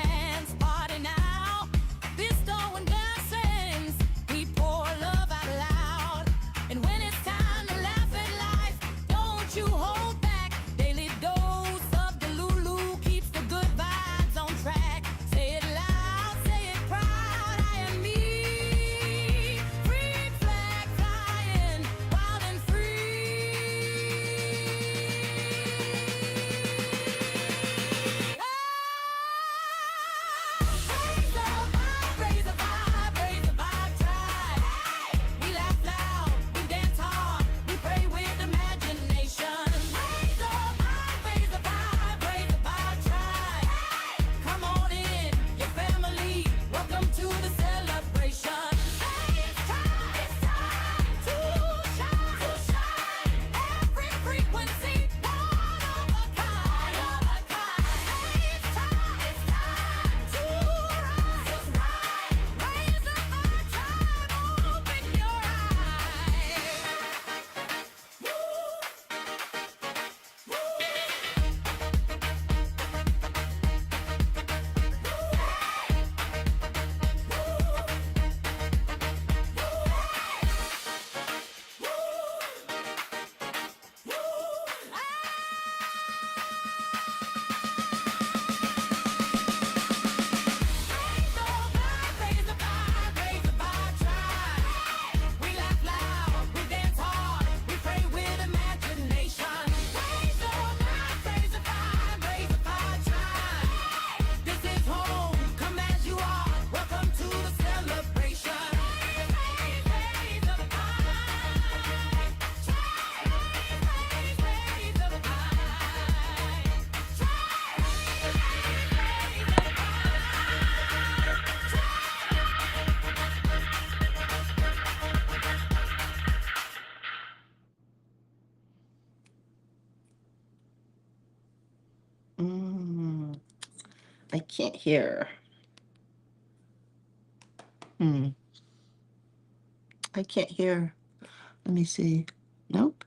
dance party now. Bestowing blessings, we pour love out loud. And when it's time to laugh at life, don't you hold back. Daily dose of the Lulu keeps the good vibes on track. Say it loud, say it proud, I am me. Free flag flying, wild and free. Raise the vibe, raise the vibe, tribe. We laugh loud, we dance hard, we pray with imagination. Raise the vibe, tribe. Come on in, your family, welcome to the celebration. It's time to shine, every frequency, one of a kind. It's time to rise, raise the vibe, tribe, open your eyes. Raise the vibe, tribe. We laugh loud, we dance hard, we pray with imagination. Raise the vibe, tribe. This is home, come as you are, welcome to the celebration. Raise the vibe, raise the I can't hear. I can't hear. Let me see. Nope.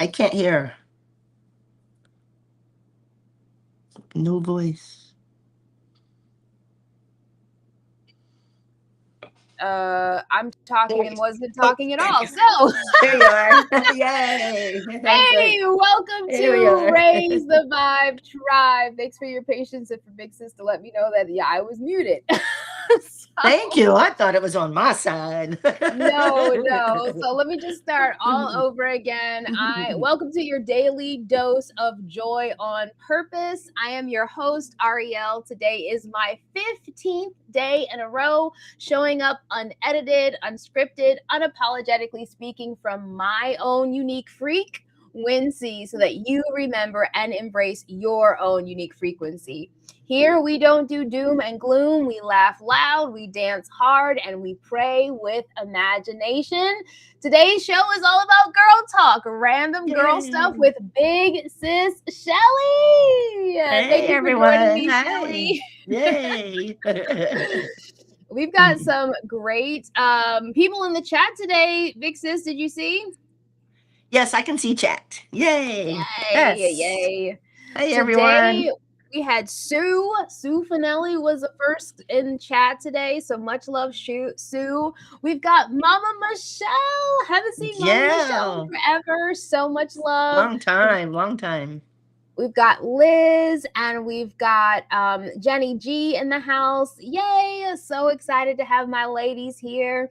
I can't hear. No voice. I'm talking and wasn't Oh, talking at all. So, there you are. Yay. That's hey, great. welcome Here we to are. Raise the Vibe Tribe. Thanks for your patience and for Big Sis to let me know that I was muted. Thank you. I thought it was on my side. No. So let me just start all over again. Welcome to your daily dose of joy on purpose. I am your host, Ariel. Today is my 15th day in a row showing up unedited, unscripted, unapologetically speaking from my own unique freak, Wincy, so that you remember and embrace your own unique frequency. Here we don't do doom and gloom. We laugh loud, we dance hard, and we pray with imagination. Today's show is all about girl talk, random girl stuff with Big Sis Shelley. Hey, thank you everyone. for joining me, Hi. Shelley. Yay. We've got some great people in the chat today. Big Sis, did you see? Yes, I can see chat. Yay. Yes. Yay. Hey, Today, everyone. we had Sue. Sue Finelli was the first in chat today. So much love, Sue. We've got Mama Michelle. Haven't seen Mama Michelle in forever. So much love. Long time. We've got Liz and we've got Jenny G in the house. Yay. So excited to have my ladies here.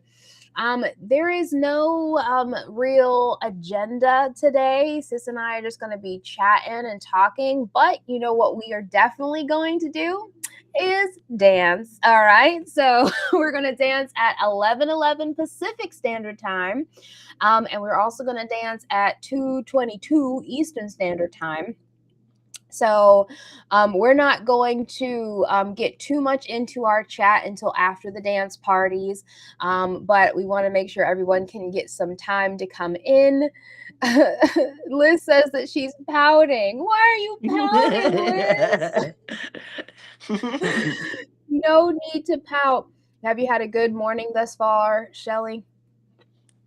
There is no real agenda today. Sis and I are just going to be chatting and talking. But you know what we are definitely going to do is dance. All right. So we're going to dance at 11:11 Pacific Standard Time. And we're also going to dance at 2:22 Eastern Standard Time. So we're not going to get too much into our chat until after the dance parties, but we want to make sure everyone can get some time to come in. Liz says that she's pouting. Why are you pouting, Liz? No need to pout. Have you had a good morning thus far, Shelley?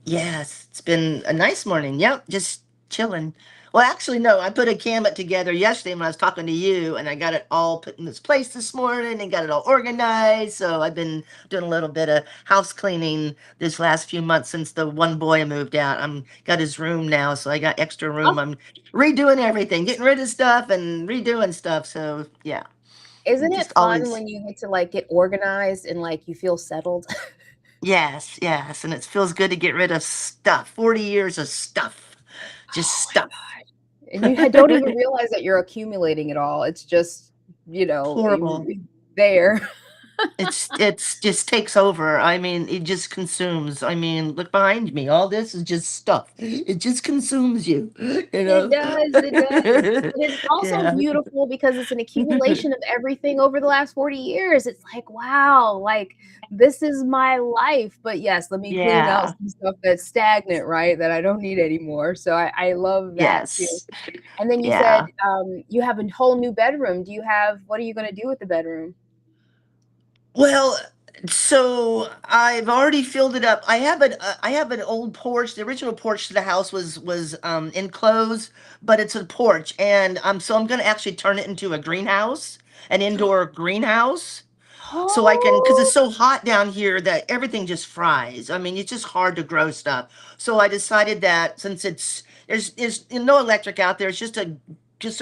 Yes, it's been a nice morning. Yep, just chilling. Well, actually, no, I put a Canva together yesterday when I was talking to you, and I got it all put in this place this morning and got it all organized. So I've been doing a little bit of house cleaning this last few months since the one boy moved out. I'm got his room now, so I got extra room. Oh, I'm redoing everything, getting rid of stuff and redoing stuff. So yeah, isn't it just fun always when you get to like get organized and like you feel settled? yes, yes, and it feels good to get rid of stuff. 40 years of stuff, just Oh my stuff. God. And you don't even realize that you're accumulating it all. It's just, you know, Horrible. there. It's just takes over. I mean, it just consumes. I mean, look behind me. All this is just stuff. It just consumes you. You It know. does, it does. But it's also Yeah. beautiful because it's an accumulation of everything over the last 40 years. It's like, wow, like this is my life. But yes, let me clean out Yeah. some stuff that's stagnant, right? That I don't need anymore. So I love that too. Yes. And then you said Yeah. you have a whole new bedroom. What are you going to do with the bedroom? Well, so I've already filled it up. I have an old porch. The original porch to the house was enclosed, but it's a porch, and so I'm gonna actually turn it into a greenhouse, an indoor greenhouse. So I can, because it's Oh, so hot down here that everything just fries. I mean, it's just hard to grow stuff. So I decided that since there's no electric out there, it's just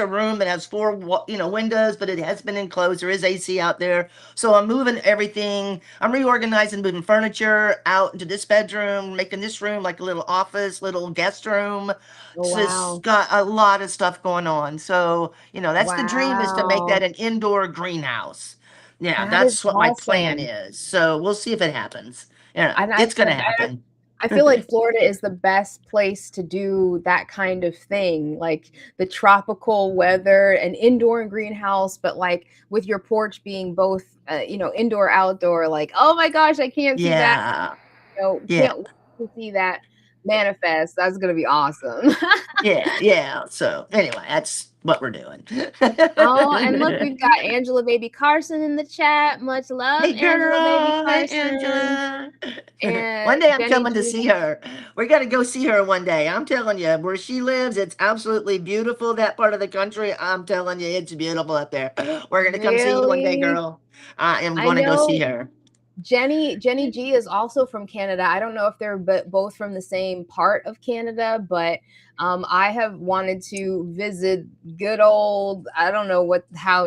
a room that has four windows, but it has been enclosed. There is AC out there. So I'm moving everything. I'm reorganizing, moving furniture out into this bedroom, making this room like a little office, little guest room. oh So it's wow. got a lot of stuff going on. So, that's the dream, is to make that Wow. an indoor greenhouse. Yeah, That is that's what my plan awesome. is. So we'll see if it happens. Yeah, And it's gonna happen. I feel like Florida is the best place to do that kind of thing, like the tropical weather, an indoor and greenhouse, but like with your porch being both, indoor, outdoor. Like, oh my gosh, I can't see that. Yeah, yeah, Can't wait to see that manifest. That's gonna be awesome. yeah. So anyway, that's what we're doing. Oh, and look, we've got Angela Baby Carson in the chat. Much love, Hey Angela Baby girl, hi Carson. Angela. And One day I'm Jenny coming to see G. her. We got to go see her one day. I'm telling you, where she lives, it's absolutely beautiful. That part of the country, I'm telling you, it's beautiful up there. We're gonna come see you one day, Really? girl. I am I going to go see know her. Jenny G is also from Canada. I don't know if they're both from the same part of Canada, but I have wanted to visit good old, I don't know how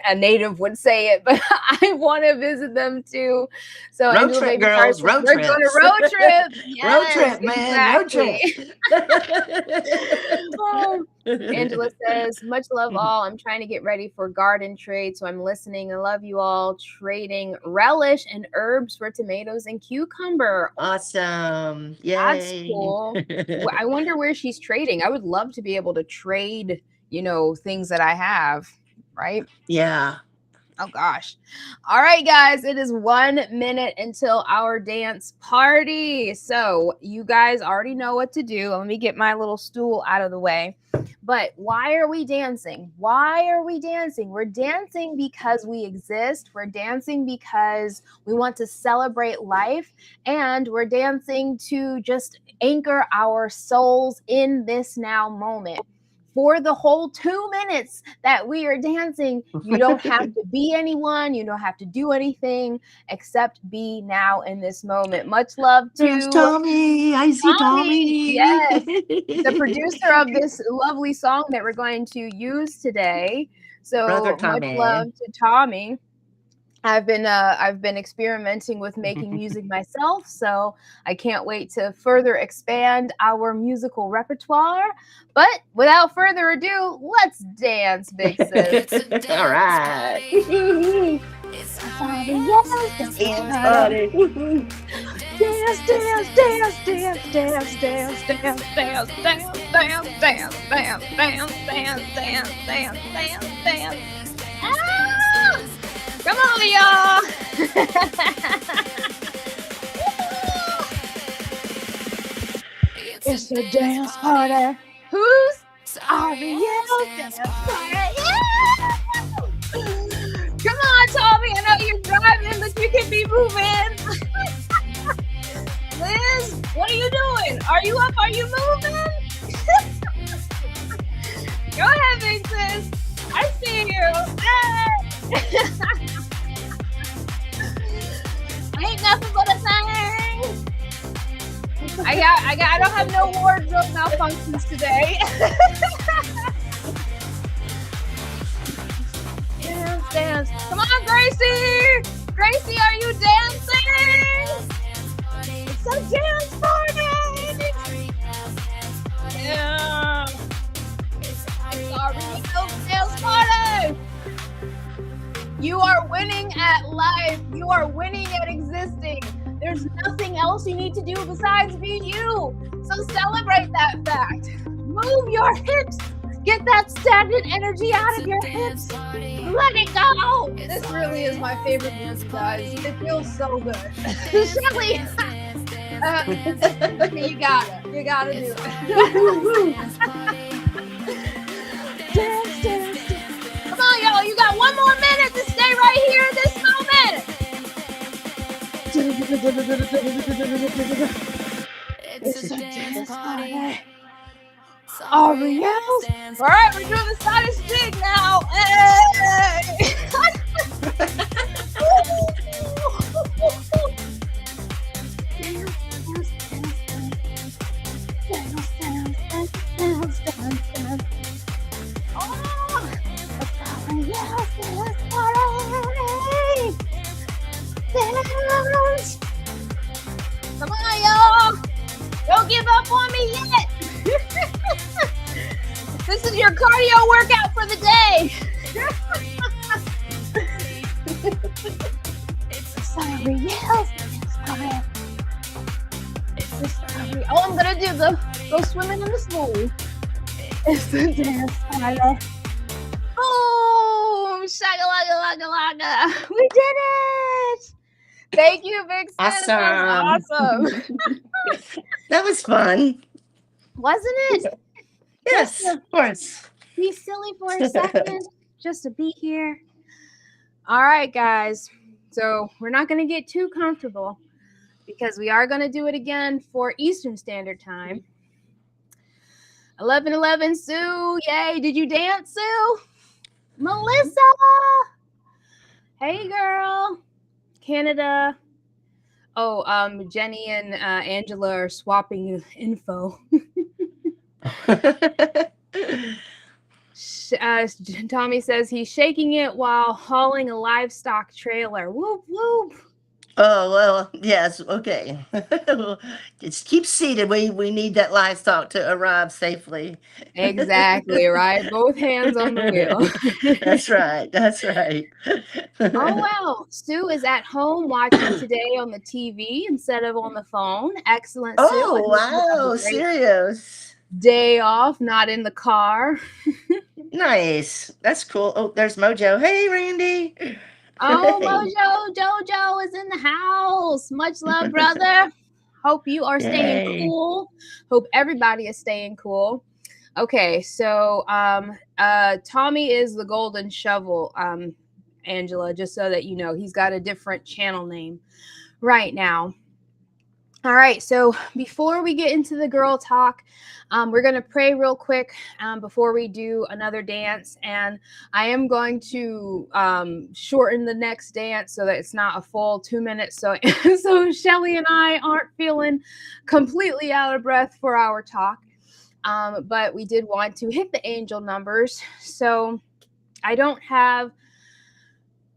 a native would say it, but I want to visit them too. So Road Angela trip, Baby girls, Carson, road we're going to trips. road trip. Road Yes, trip, man, road exactly. trip. Oh, Angela says, much love all. I'm trying to get ready for garden trade, so I'm listening. I love you all. Trading relish and herbs for tomatoes and cucumber. Awesome. That's Yay. cool. I wonder where she's trading. I would love to be able to trade, things that I have, right? Yeah. Oh gosh. All right, guys, it is 1 minute until our dance party. So you guys already know what to do. Let me get my little stool out of the way. But why are we dancing? Why are we dancing? We're dancing because we exist. We're dancing because we want to celebrate life. And we're dancing to just anchor our souls in this now moment. For the whole 2 minutes that we are dancing, you don't have to be anyone, you don't have to do anything except be now in this moment. Much love There's to Tommy. I see Tommy. Tommy. Yes, the producer of this lovely song that we're going to use today. Brother So much Tommy. love to Tommy. I've been experimenting with making music myself, so I can't wait to further expand our musical repertoire. But without further ado, let's dance, big sis. It's a All dance right. party. It's a Party, dance, yes, dance Dance party. party. Woohoo. Dance, dance, dance, dance, dance, dance, dance, dance, dance, dance, dance, dance, dance, dance, dance, dance, dance, dance. Ah! Come on, y'all. It's a dance party. Who's Ariel's dance party? Yeah! Come on, Tommy. I know you're driving, but you can be moving. Liz, what are you doing? Are you up? Are you moving? Go ahead, big sis. I see you. Hey. Ain't nothing but a thing. I don't have no wardrobe malfunctions today. Dance. Come on, Gracie. Gracie, are you dancing? It's a dance party. Yeah. It's our real dance party. You are winning at life. You are winning at existing. There's nothing else you need to do besides be you. So celebrate that fact. Move your hips. Get that stagnant energy out of your hips. Let it go. This really is my favorite music, guys. It feels so good. Shelley, you gotta do it. Dance. Come on, y'all. You got 1 more minute to stay right here in this moment. It's a dance party. Oreos. All right, we're doing the Scottish jig now. Hey. Come on, y'all. Don't give up on me yet. This is your cardio workout for the day. Oh, I'm gonna do go swimming in the pool. It's the dance party. Boom! Shaka-laka-laka-laka. We did it! Thank you, Big Sis. That was awesome. That was fun. Wasn't it? Yes, of course. Be silly for a second, just to be here. All right, guys. So we're not going to get too comfortable because we are going to do it again for Eastern Standard Time. 11:11, Sue. Yay. Did you dance, Sue? Melissa. Hey, girl. Canada. Oh, Jenny and Angela are swapping info. Tommy says he's shaking it while hauling a livestock trailer. Whoop, whoop. Oh, well, yes, okay. Just keep seated. We need that livestock to arrive safely. Exactly, right? Both hands on the wheel. That's right. Oh, wow. Sue is at home watching today on the TV instead of on the phone. Excellent, Sue. Oh, wow, serious. Day off, not in the car. Nice. That's cool. Oh, there's Mojo. Hey, Randy. Oh, Mojo, Jojo is in the house. Much love, brother. Hope you are staying cool. Hope everybody is staying cool. Okay, so Tommy is the golden shovel, Angela, just so that you know. He's got a different channel name right now. All right, so before we get into the girl talk, we're going to pray real quick before we do another dance. And I am going to shorten the next dance so that it's not a full 2 minutes. So Shelley and I aren't feeling completely out of breath for our talk. But we did want to hit the angel numbers. So I don't have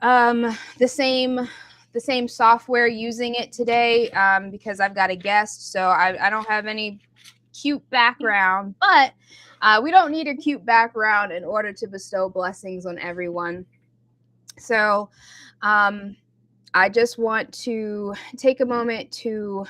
the same software using it today because I've got a guest, so I don't have any cute background, but we don't need a cute background in order to bestow blessings on everyone. So I just want to take a moment to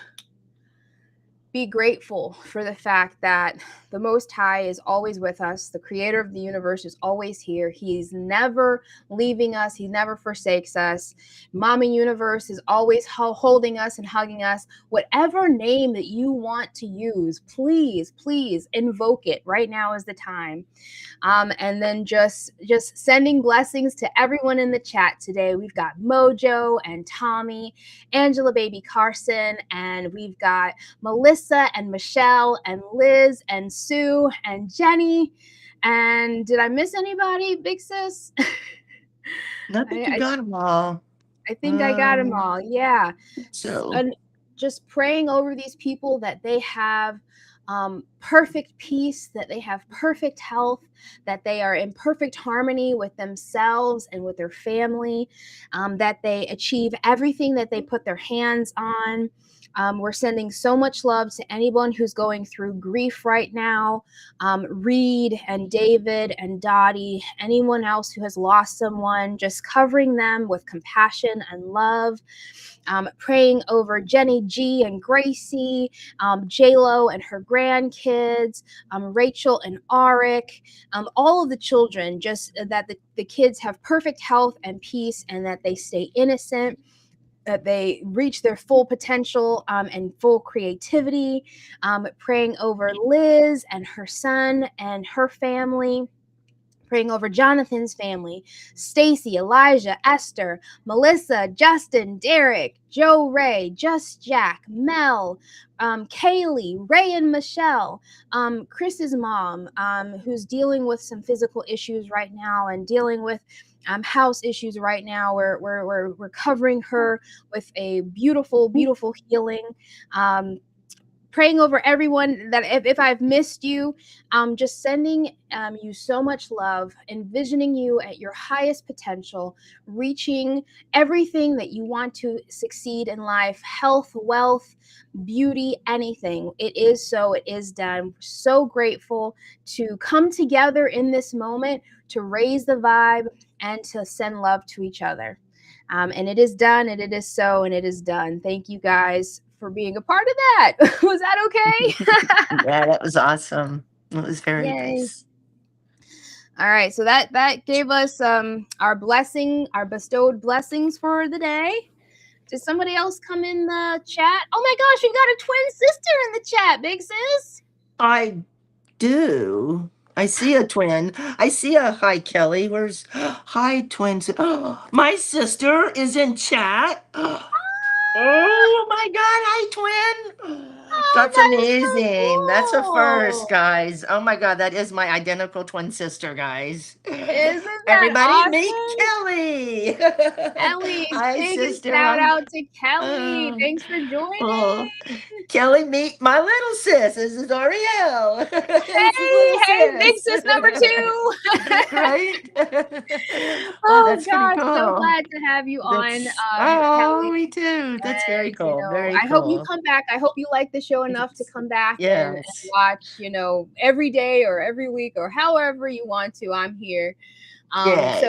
be grateful for the fact that the Most High is always with us. The creator of the universe is always here. He's never leaving us, he never forsakes us. Mama Universe is always holding us and hugging us. Whatever name that you want to use, please, please invoke it. Right now is the time. And then just sending blessings to everyone in the chat today. We've got Mojo and Tommy, Angela Baby Carson, and we've got Melissa and Michelle and Liz and Sue and Jenny. And did I miss anybody, big sis? I think you got them all. I think I got them all. Yeah. So And just praying over these people that they have perfect peace, that they have perfect health, that they are in perfect harmony with themselves and with their family, that they achieve everything that they put their hands on. We're sending so much love to anyone who's going through grief right now. Reed and David and Dottie, anyone else who has lost someone, just covering them with compassion and love. Praying over Jenny G and Gracie, J-Lo and her grandkids, Rachel and Arik, all of the children, just that the kids have perfect health and peace, and that they stay innocent, that they reach their full potential and full creativity. Praying over Liz and her son and her family. Praying over Jonathan's family, Stacy, Elijah, Esther, Melissa, Justin, Derek, Joe Ray, Just Jack, Mel, Kaylee, Ray and Michelle, Chris's mom, who's dealing with some physical issues right now and dealing with house issues right now. We're covering her with a beautiful, beautiful healing. Praying over everyone that if I've missed you, just sending you so much love, envisioning you at your highest potential, reaching everything that you want to succeed in life, health, wealth, beauty, anything. It is so, it is done. We're so grateful to come together in this moment to raise the vibe and to send love to each other. And it is done, and it is so, and it is done. Thank you guys for being a part of that. Was that okay? yeah, that was awesome. It was very Yay. nice. All right, so that gave us our blessing, our bestowed blessings for the day. Did somebody else come in the chat? Oh my gosh, we've got a twin sister in the chat, big sis. I do. I see a twin. I see a hi Kelly. Where's hi twins? My sister is in chat. Oh my God, hi twin. That's that is so amazing. That's a first, cool. guys. Oh my God, that is my identical twin sister, guys. Isn't that Everybody meet awesome? Kelly. Kelly, Hi, big sister. shout out to Kelly. Uh, Thanks for joining. oh, Kelly, meet my little sis. This is Ariel. This is little Hey, big sis. sis number 2. Right? Oh, Oh that's pretty gosh, so cool. glad to have you on, Oh, Kelly. me too. That's very And, cool. Very I hope you cool. come back. I hope you like the show enough to come back and Yes. watch, every day or every week or however you want to. I'm here. Yay.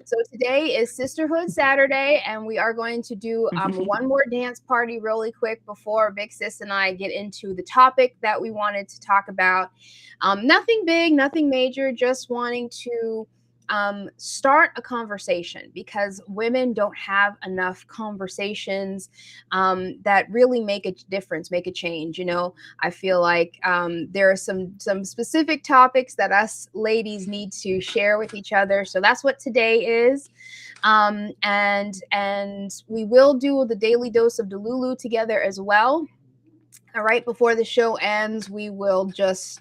So today is Sisterhood Saturday, and we are going to do one more dance party really quick before Big Sis and I get into the topic that we wanted to talk about. Nothing big, nothing major, just wanting to start a conversation, because women don't have enough conversations that really make a difference, make a change. I feel like there are some specific topics that us ladies need to share with each other. So that's what today is. And we will do the daily dose of Delulu together as well. All right, before the show ends, we will just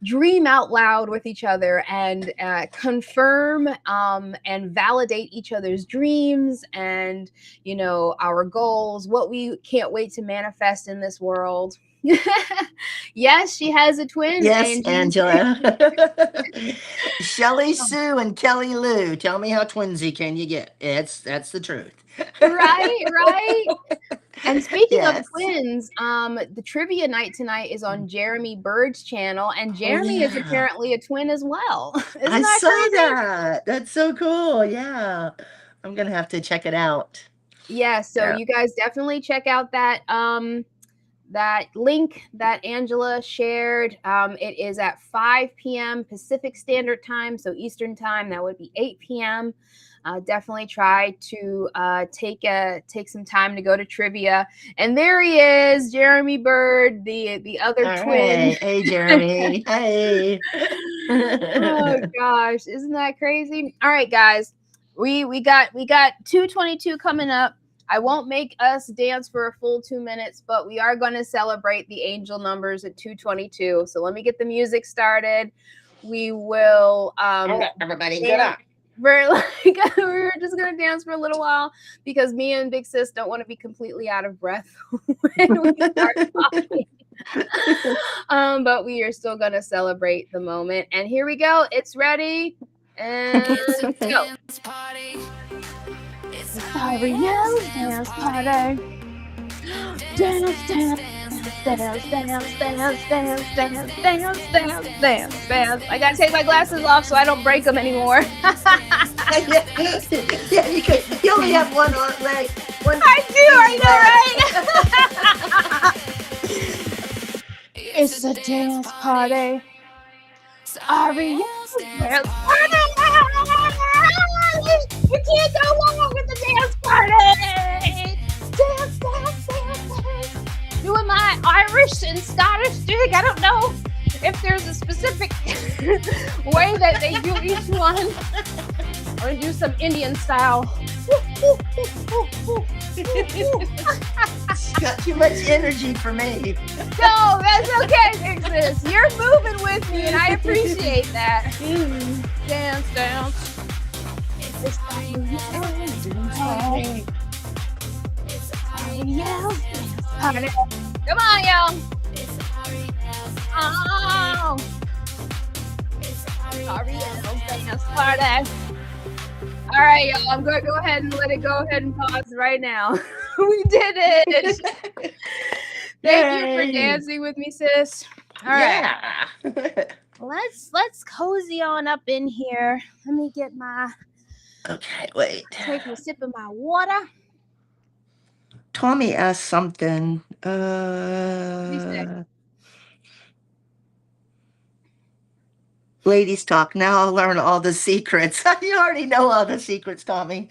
dream out loud with each other and confirm and validate each other's dreams and our goals, what we can't wait to manifest in this world. Yes, she has a twin. Yes, Angie. Angela. Shelley Sue and Kelly Lou. Tell me how twinsy can you get? That's the truth. Right. And speaking of Yes. twins, the trivia night tonight is on Jeremy Bird's channel, and Jeremy is yeah. apparently a twin as well. Isn't I that saw crazy? that. That's so cool. Yeah. I'm gonna have to check it out. Yeah, so Yeah. you guys definitely check out that that link that Angela shared, it is at 5 p.m. Pacific Standard Time, so Eastern Time. That would be 8 p.m. Definitely try to take some time to go to trivia. And there he is, Jeremy Bird, the other All twin. right. Hey, Jeremy. Hey. Oh gosh, isn't that crazy? All right, guys, we got 222 coming up. I won't make us dance for a full 2 minutes, but we are going to celebrate the angel numbers at 222. So let me get the music started. We will All right, everybody, get dance up. we're just gonna dance for a little while because me and Big Sis don't want to be completely out of breath when we start talking. But we are still gonna celebrate the moment. And here we go. It's ready. And go. Dance party. It's a Sorry, dance party. Dance, dance, dance, dance, dance, dance, dance, dance, dance, dance, dance. I gotta take my glasses off so I don't break them anymore. Yeah, you could. You only have one leg. One. I do, I know, right? It's a dance party. Ariel's dance party. You can't go wrong with the dance party. Dance, dance, dance, dance. Doing my Irish and Scottish jig. I don't know if there's a specific way that they do each one. I'm gonna do some Indian style. Got too much energy for me. No, that's okay, Big Sis. You're moving with me, and I appreciate that. Dance, dance. It's Come on, y'all. Oh. Ariel's dance party. All right, y'all. I'm going to go ahead and let it go ahead and pause right now. We did it. Thank you for Yay. dancing with me, sis. All right. Yeah. Let's cozy on up in here. Let me get my Okay, wait. take a sip of my water. Tommy asked something. say? Ladies talk. Now I'll learn all the secrets. You already know all the secrets, Tommy.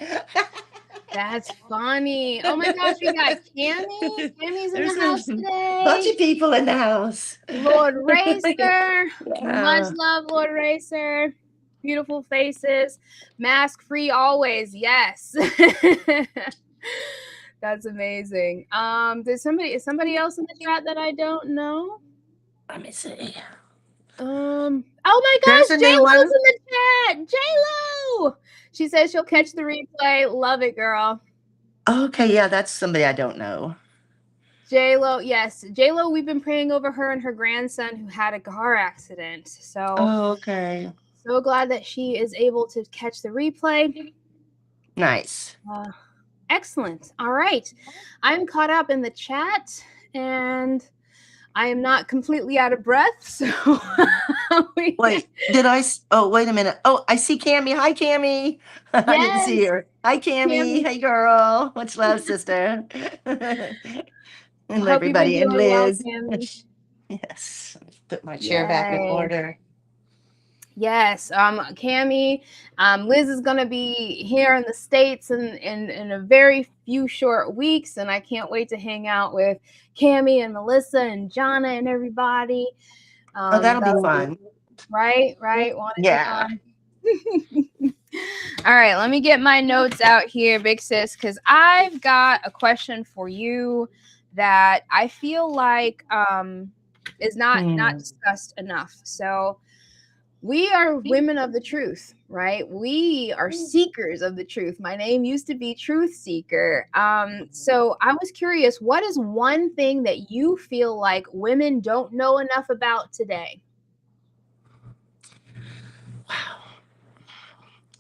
That's funny. Oh my gosh, we got Cammy. Cammy's in There's the house a today. bunch of people in the house. Lord Racer. Yeah. Much love, Lord Racer. Beautiful faces. Mask free always. Yes. That's amazing. Is somebody else in the chat that I don't know? Let me see. Oh my gosh, There's a new J-Lo's one. in the chat. J-Lo. She says she'll catch the replay. Love it, girl. Okay, yeah, that's somebody I don't know. J-Lo, yes. J-Lo, we've been praying over her and her grandson who had a car accident. So, Oh, okay. so glad that she is able to catch the replay. Nice. Excellent. All right. I'm caught up in the chat and I am not completely out of breath. So Wait, did I? Oh, wait a minute. Oh, I see Cammy. Hi, Cammy. I didn't see Yes. her. Hi, Cammy. Cammy. Hey, girl. Much love, sister. And Hope everybody. you've And been doing well, Liz. Cammy. Yes. Put my chair back in Yay. order. Yes, Cammy, Liz is going to be here in the States in a very few short weeks, and I can't wait to hang out with Cammy and Melissa and Jonna and everybody. Oh, that'll be fun. Right? Won't it be Yeah. fun? All right, let me get my notes out here, Big Sis, because I've got a question for you that I feel like is not discussed enough. So we are women of the truth, right? We are seekers of the truth. My name used to be Truth Seeker. So I was curious, what is one thing that you feel like women don't know enough about today? Wow.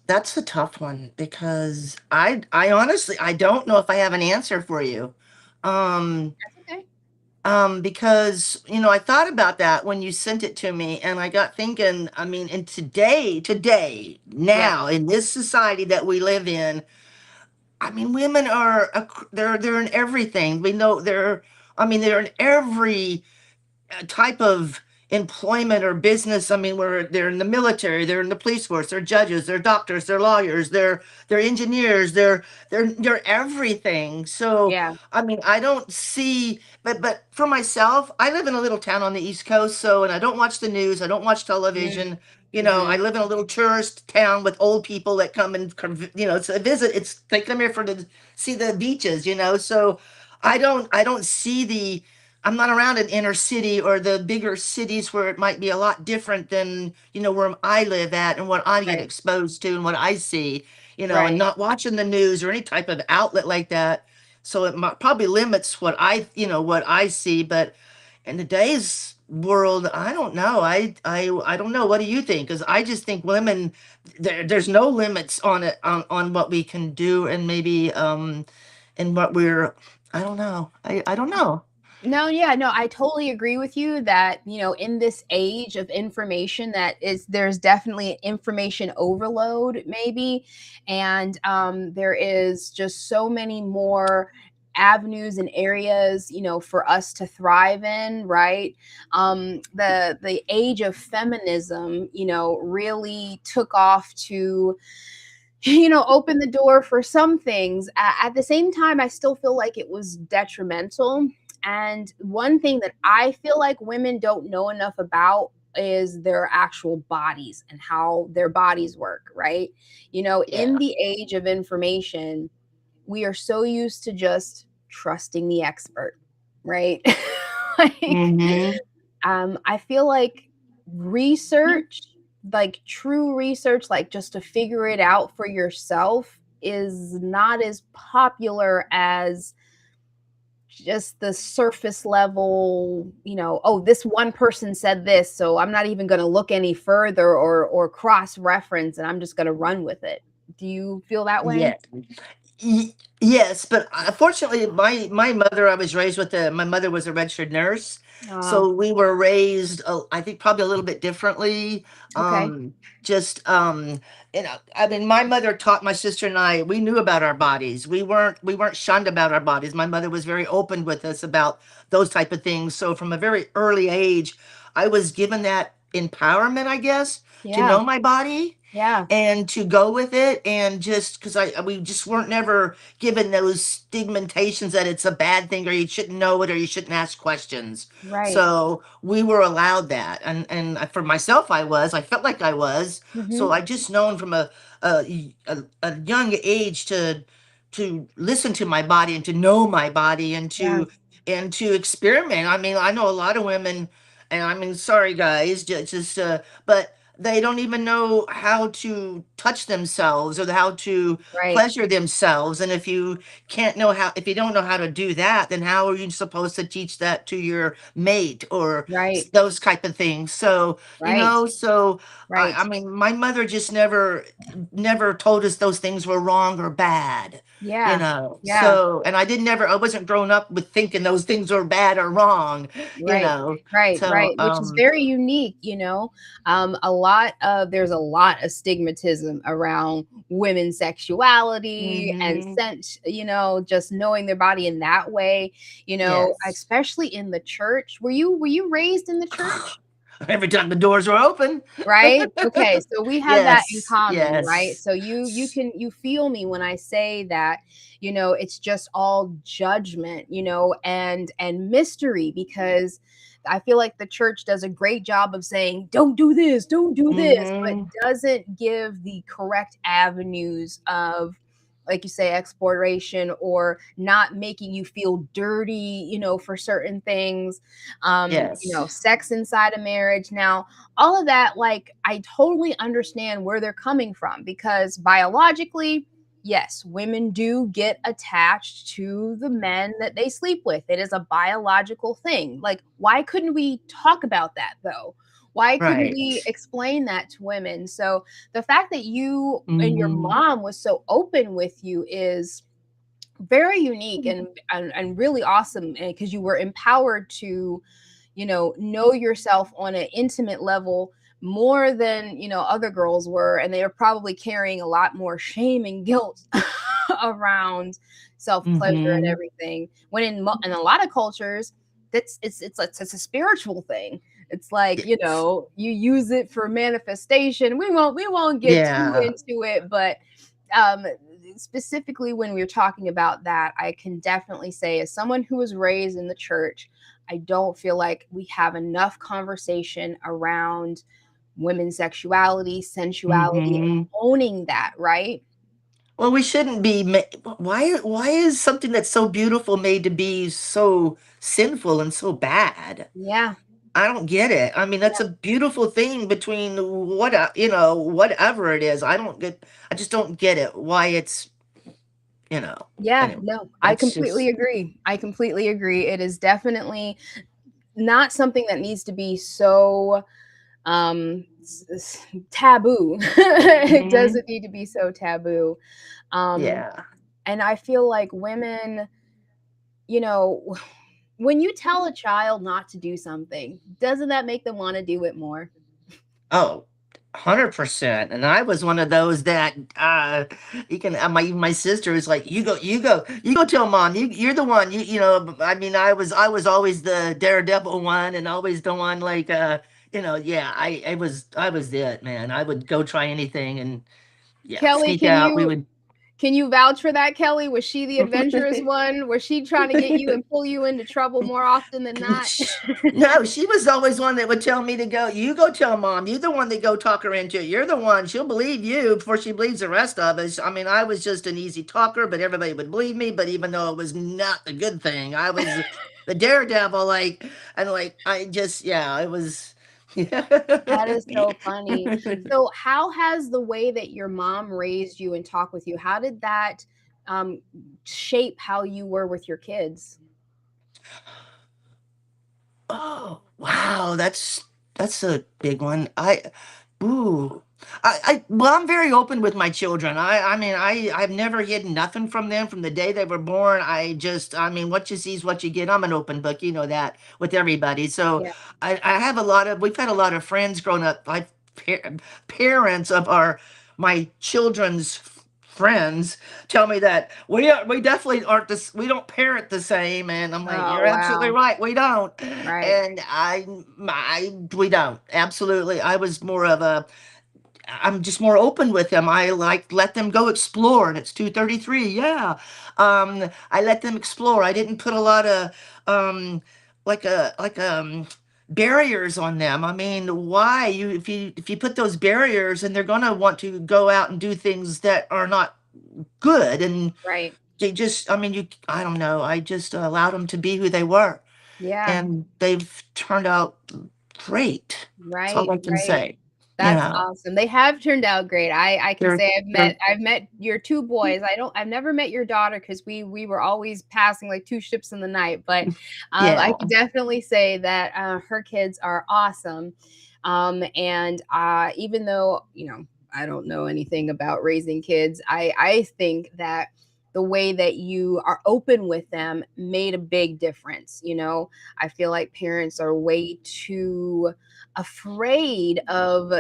That's a tough one because I honestly, I don't know if I have an answer for you. That's okay. Because, I thought about that when you sent it to me and I got thinking, I mean, and today, now in this society that we live in, I mean, women are, they're in everything. We know they're I mean, they're in every type of employment or business. I mean, where they're in the military, they're in the police force, they're judges, they're doctors, they're lawyers, they're engineers, they're everything. So Yeah. I mean, I don't see, but for myself, I live in a little town on the East Coast, so and I don't watch the news, I don't watch television. You know, Mm-hmm. I live in a little tourist town with old people that come and it's a visit. It's they come here for to see the beaches. So I don't see the I'm not around an inner city or the bigger cities where it might be a lot different than, where I live at and what I get Right. exposed to and what I see, and Right. not watching the news or any type of outlet like that. So it probably limits what I see. But in today's world, I don't know. I don't know. What do you think? Because I just think women, there's no limits on it, on what we can do, and maybe and what we're I don't know. I don't know. No, yeah, no, I totally agree with you that, in this age of information there's definitely information overload maybe. And there is just so many more avenues and areas, for us to thrive in, right? The age of feminism, really took off to open the door for some things. At the same time, I still feel like it was detrimental. And one thing that I feel like women don't know enough about is their actual bodies and how their bodies work, right? In Yeah. the age of information, we are so used to just trusting the expert, right? Like, Hmm. I feel like research, like true research, like just to figure it out for yourself, is not as popular as just the surface level, oh, this one person said this, so I'm not even going to look any further or cross reference, and I'm just going to run with it. Do you feel that way? Yeah. Yes, but unfortunately, my mother, I was raised with my mother was a registered nurse, Uh, so we were raised, I think, probably a little bit differently. okay. Just I mean, my mother taught my sister and I. We knew about our bodies. We weren't shunned about our bodies. My mother was very open with us about those type of things. So from a very early age, I was given that empowerment, I guess, to Yeah. know my body Yeah. and to go with it, and just because we just weren't never given those stigmatations that it's a bad thing or you shouldn't know it or you shouldn't ask questions. Right. So we were allowed that, and for myself, I felt like I was. So Hmm. I just known from a young age to listen to my body and to know my body Yeah. and to experiment. I mean, I know a lot of women, and I mean, sorry guys, just but they don't even know how to touch themselves or how to Right. pleasure themselves. And if you don't know how to do that, then how are you supposed to teach that to your mate or Right. those type of things? So, Right. I Right. mean, my mother just never told us those things were wrong or bad. Yeah. Yeah. So, and I wasn't grown up with thinking those things were bad or wrong, Right. Right. so, Right. Which is very unique, there's a lot of stigmatism around women's sexuality and mhm. sense, just knowing their body in that way, Yes. especially in the church. Were you raised in the church? Every time the doors were open. Right? Okay, so we have that in Yes, common, right? yes. So you feel me when I say that, it's just all judgment, and mystery, because I feel like the church does a great job of saying, don't do this, don't do this, but Mhm. doesn't give the correct avenues of, like you say, exploration, or not making you feel dirty, for certain things. Yes. Sex inside a marriage. Now, all of that, like, I totally understand where they're coming from, because biologically, yes, women do get attached to the men that they sleep with. It is a biological thing. Like, why couldn't we talk about that though? Why couldn't Right. we explain that to women? So the fact that you and your Mhm. mom was so open with you is very unique, and really awesome, because you were empowered to know yourself on an intimate level, more than, other girls were, and they were probably carrying a lot more shame and guilt around self-pleasure and Mm-hmm. everything. When in a lot of cultures, it's a spiritual thing. It's like, you use it for manifestation. We won't get too Yeah. into it, but um specifically when we're talking about that, I can definitely say, as someone who was raised in the church, I don't feel like we have enough conversation around women's sexuality, sensuality, and Mm-hmm. owning that, right? Well, we shouldn't be. Why is something that's so beautiful made to be so sinful and so bad? Yeah. I don't get it. I mean, that's a beautiful thing between whatever it is. I just don't get it. Why it's, Yeah, anyway, no, I that's completely just, agree. I completely agree. It is definitely not something that needs to be so taboo. It Mhm. doesn't need to be so taboo. Um Yeah. and I feel like women, you know, when you tell a child not to do something, doesn't that make them want to do it more? Oh, 100%. And I was one of those that you can my sister is like, you go tell mom, you're the one, I mean, I was always the daredevil one and always the one like yeah, I was it, man. I would go try anything and yeah, Kelly, sneak can out. We you would can you vouch for that, Kelly? Was she the adventurous one? Was she trying to get you and pull you into trouble more often than not? No, she was always one that would tell me to go. You go tell mom. You're the one that go talk her into it. You're the one. She'll believe you before she believes the rest of us. I mean, I was just an easy talker, but everybody would believe me. But even though it was not a good thing, I was the daredevil. I just, yeah, it was. That is so funny. So, how has the way that your mom raised you and talked with you, how did that um, shape how you were with your kids? Oh, wow, that's a big one. Ooh, well, I'm very open with my children. I mean, I've never hidden nothing from them from the day they were born. I mean, what you see is what you get. I'm an open book, you know that with everybody. So Yeah. we've had a lot of friends growing up, like parents of my children's friends tell me that we definitely aren't this we don't parent the same, and I'm like, Oh, you're absolutely wow. right, we don't. Right. And we don't, absolutely. I'm just more open with them. I like let them go explore, and it's 2:33. Yeah, I let them explore. I didn't put a lot of barriers on them. I mean, why if you put those barriers, and they're gonna want to go out and do things that are not good, and Right. they just, I mean, I don't know. I just allowed them to be who they were, Yeah. and they've turned out great. That's all Right. I can Right. say. You That's know, awesome. They have turned out great. I can they're say they're I've met your two boys. I've never met your daughter because we were always passing like two ships in the night. But I yeah. can definitely say that her kids are awesome. And even though I don't know anything about raising kids, I think that the way that you are open with them made a big difference. I feel like parents are way too afraid of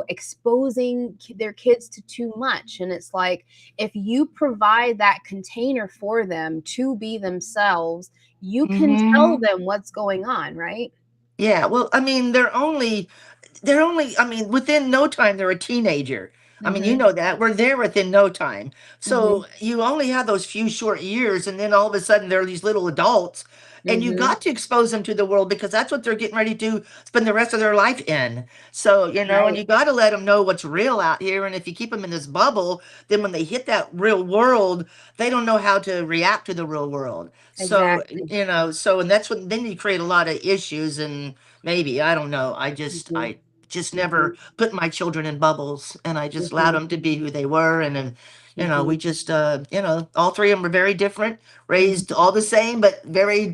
exposing their kids to too much, and it's like, if you provide that container for them to be themselves, you can tell Hmm. them what's going on, right? Yeah. Well, I mean, I mean, within no time, they're a teenager. I mean, you Mhm. know that. We're there within no time. Mhm. So you only have those few short years, and then all of a sudden they're these little adults. And you Mhm. got to expose them to the world because that's what they're getting ready to spend the rest of their life in. So, and Right. you got to let them know what's real out here. And if you keep them in this bubble, then when they hit that real world, they don't know how to react to the real world. So, Exactly. and that's when then you create a lot of issues. And maybe, I don't know. Mhm. I just Mhm. never put my children in bubbles, and I just allowed Mhm. them to be who they were. And then, Mhm. we just, all three of them were very different, raised Mhm. all the same, but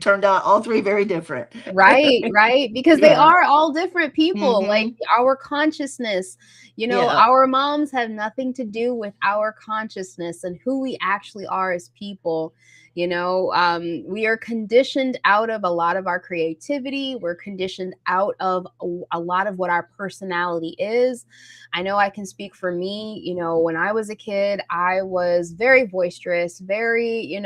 turned out all three very different. Right, right, because they Yeah. are all different people, like, Hmm. our consciousness, Yeah. our moms have nothing to do with our consciousness and who we actually are as people. We are conditioned out of a lot of our creativity. We're conditioned out of a lot of what our personality is. I know I can speak for me. When I was a kid, I was very boisterous, very,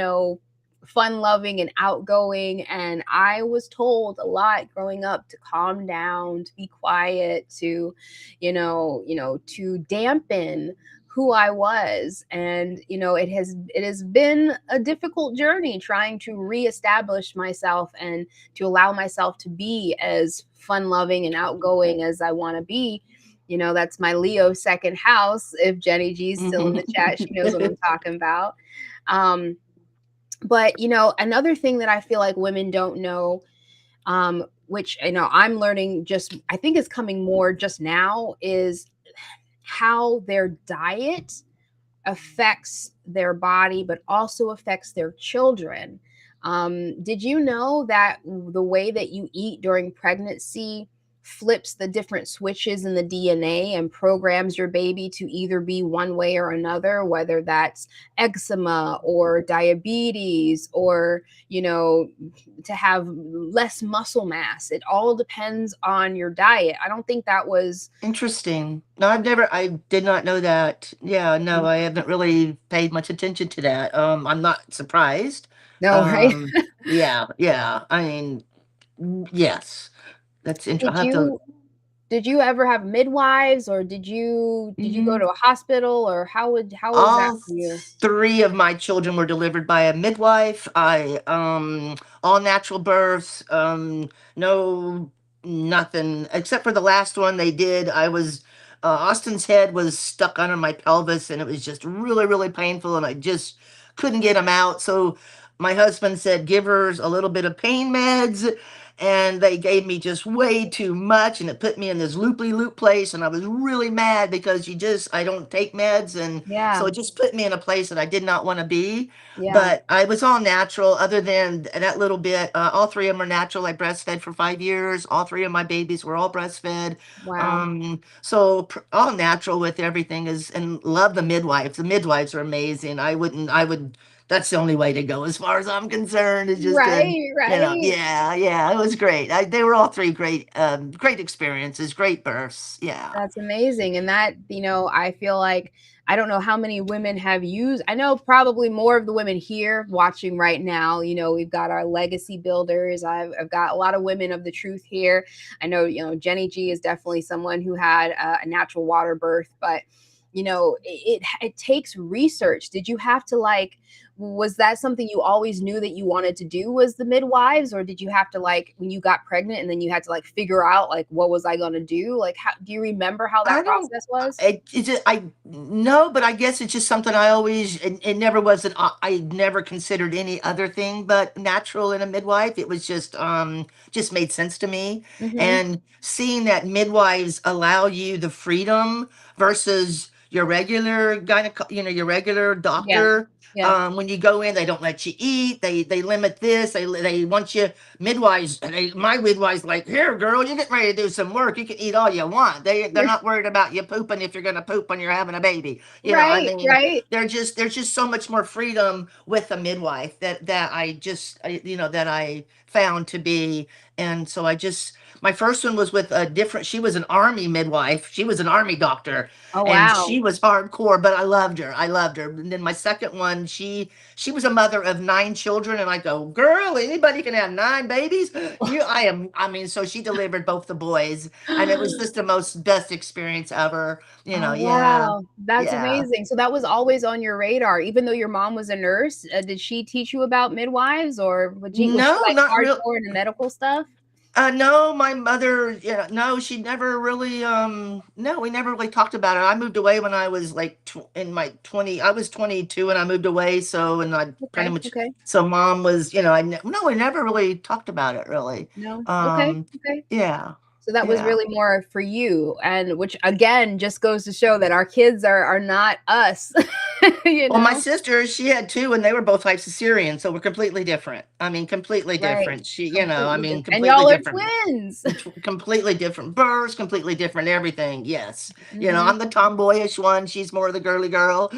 fun loving and outgoing. And I was told a lot growing up to calm down, to be quiet, to, to dampen who I was. And it has been a difficult journey trying to reestablish myself and to allow myself to be as fun loving and outgoing as I want to be. That's my Leo second house. If Jenny G's still in the chat, she knows what I'm talking about. But another thing that I feel like women don't know, which I'm learning, just I think is coming more just now, is how their diet affects their body, but also affects their children. Did you know that the way that you eat during pregnancy flips the different switches in the DNA and programs your baby to either be one way or another, whether that's eczema or diabetes or, to have less muscle mass? It all depends on your diet. I don't think that was. Interesting. No, I did not know that. Yeah, no, I haven't really paid much attention to that. I'm not surprised. No, right? Yeah. I mean, yes, that's interesting. Did I have to. did you ever have midwives, or did you go Mhm. to a hospital, or how was that All for you? three of my children were delivered by a midwife. I all natural births. No, nothing except for the last one they did. I was Austin's head was stuck under my pelvis, and it was just really really painful, and I just couldn't get him out. So my husband said, give her a little bit of pain meds. And they gave me just way too much, and it put me in this loopy loop place. And I was really mad because I don't take meds, and so Yeah, it just put me in a place that I did not want to be. yeah. But I was all natural, other than that little bit. All three of them are natural. I breastfed for 5 years. All three of my babies were all breastfed. Wow. All natural with everything is, and love the midwives. The midwives are amazing. I would. That's the only way to go as far as I'm concerned. Is just to, Right, right. yeah, it was great. They were all three great experiences, great births. Yeah. That's amazing. And that, I feel like I don't know how many women have used. I know probably more of the women here watching right now. We've got our legacy builders. I've got a lot of women of the truth here. I know, Jenny G is definitely someone who had a natural water birth, but it takes research. Did you have to was that something you always knew that you wanted to do, was the midwives, or did you have to when you got pregnant and then you had to figure out what was I going to do? How do you remember how I that don't. process was? It's just, I no, but I guess it's just something I always. It never was an. I never considered any other thing but natural in a midwife. It was just made sense to me. Mhm. And seeing that midwives allow you the freedom versus your regular your regular Yeah. doctor. Yeah. When you go in, they don't let you eat. They limit this. They want you midwives. My midwives like, here, girl, you're getting ready to do some work. You can eat all you want. They're not worried about you pooping if you're gonna poop when you're having a baby. I Right, mean, right. there's just so much more freedom with a midwife that that I found to be. And so my first one was with a different. She was an army midwife. She was an army doctor, Oh, and wow. she was hardcore, but I loved her. I loved her. And then my second one, she was a mother of 9 children, and I go, girl, anybody can have 9 babies. I mean, so she delivered both the boys, and it was just the most best experience ever. Oh, Yeah, wow. That's yeah. amazing. So that was always on your radar, even though your mom was a nurse. Did she teach you about midwives, or was she No, not real. hardcore into medical stuff? No, my mother, no, she never really, no, we never really talked about it. I moved away when I was like in my 20, I was 22 and I moved away. So, and I pretty Okay, much, okay. so mom was, no, we never really talked about it really. No. Okay, Um, okay. yeah, So that was yeah. really more for you, and which again just goes to show that our kids are not us. you Well, my know? sister, she had two, and they were both like cesarean, so we're completely different. I mean, completely Right. different. She, I Completely mean, different. And completely y'all are different. twins. Completely different births, completely different everything. Yes. Hmm. I'm the tomboyish one. She's more the girly girl.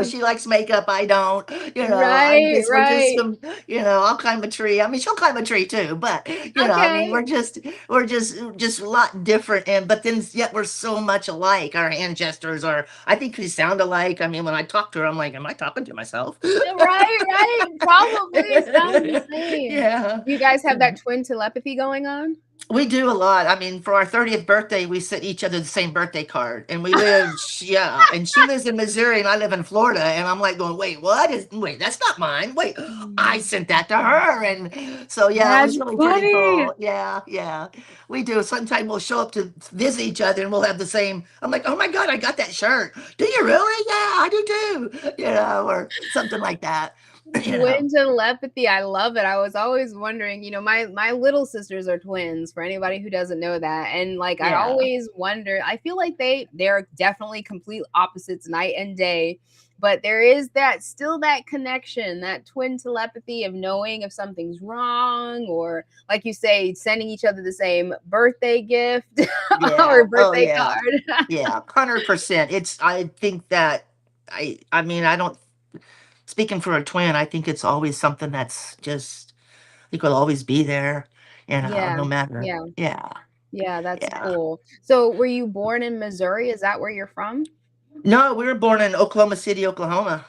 She likes makeup. I don't. Right, We're just, right. I'll climb a tree. I mean, she'll climb a tree too, but, I mean, Okay. we're just a lot different. And, but then yet we're so much alike. Our hand gestures are, I think we sound alike. I mean, when I talk to her, I'm like, am I talking to myself? Right, right. Probably sounds the same. Yeah. You guys have that twin telepathy going on? We do a lot. I mean, for our 30th birthday, we sent each other the same birthday card. And we live, yeah. And she lives in Missouri and I live in Florida. And I'm like going, wait, what? Wait, that's not mine. Wait, I sent that to her. And so, yeah, it That's was really pretty funny. cool. Yeah, yeah. We do. Sometimes we'll show up to visit each other and we'll have the same. I'm like, oh my God, I got that shirt. Do you really? Yeah, I do too. Or something like that. you know. Twin telepathy. I love it. I was always wondering, my little sisters are twins for anybody who doesn't know that. And like I Yeah. always wonder, I feel like they're definitely complete opposites night and day. But there is that connection, that twin telepathy of knowing if something's wrong, or like you say, sending each other the same birthday gift Yeah. or Oh, birthday yeah. card. Yeah, 100%. I think that I mean, I don't speaking for a twin, I think it's always something that's just I think will always be there, Yeah. no matter. Yeah. Yeah. Yeah, that's Yeah. cool. So, were you born in Missouri? Is that where you're from? No, we were born in Oklahoma City, Oklahoma.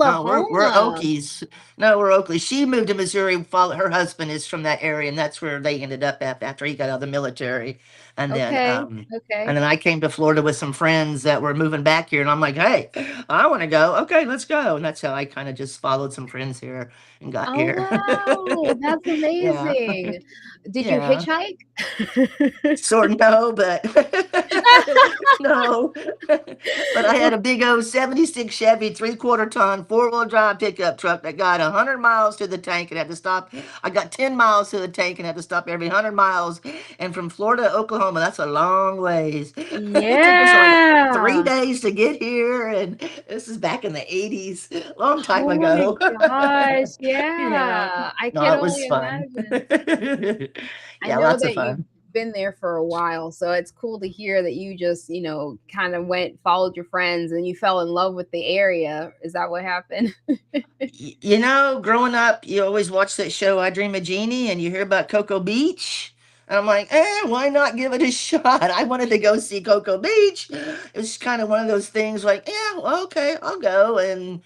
No, we're Oklahoma. Okies. No, we're Oakley. She moved to Missouri. Follow her husband is from that area, and that's where they ended up after he got out of the military. And then, Okay. um, and Okay. then I came to Florida with some friends that were moving back here, and I'm like, hey, I want to go. Okay, let's go. And that's how I kind of just followed some friends here and got Oh, here. wow. That's Yeah, amazing. Did you yeah. hitchhike? Sort of no, but no. But I had a big old 76 Chevy 3/4 ton 4-wheel drive pickup truck that got 100 miles to the tank and had to stop. I got 10 miles to the tank and had to stop every 100 miles. And from Florida to Oklahoma, that's a long ways. It took us like three Yeah. days to get here. And this is back in the 80s, long time Oh my ago. gosh. Yeah. Yeah. I No, can it was only fun. imagine. I Yeah, know lots of that you've fun. been there for a while, so it's cool to hear that you just, kind of followed your friends and you fell in love with the area. Is that what happened? Growing up, you always watch that show, I Dream of Jeannie, and you hear about Cocoa Beach. And I'm like, why not give it a shot? I wanted to go see Cocoa Beach. It was kind of one of those things like, yeah, well, okay, I'll go. And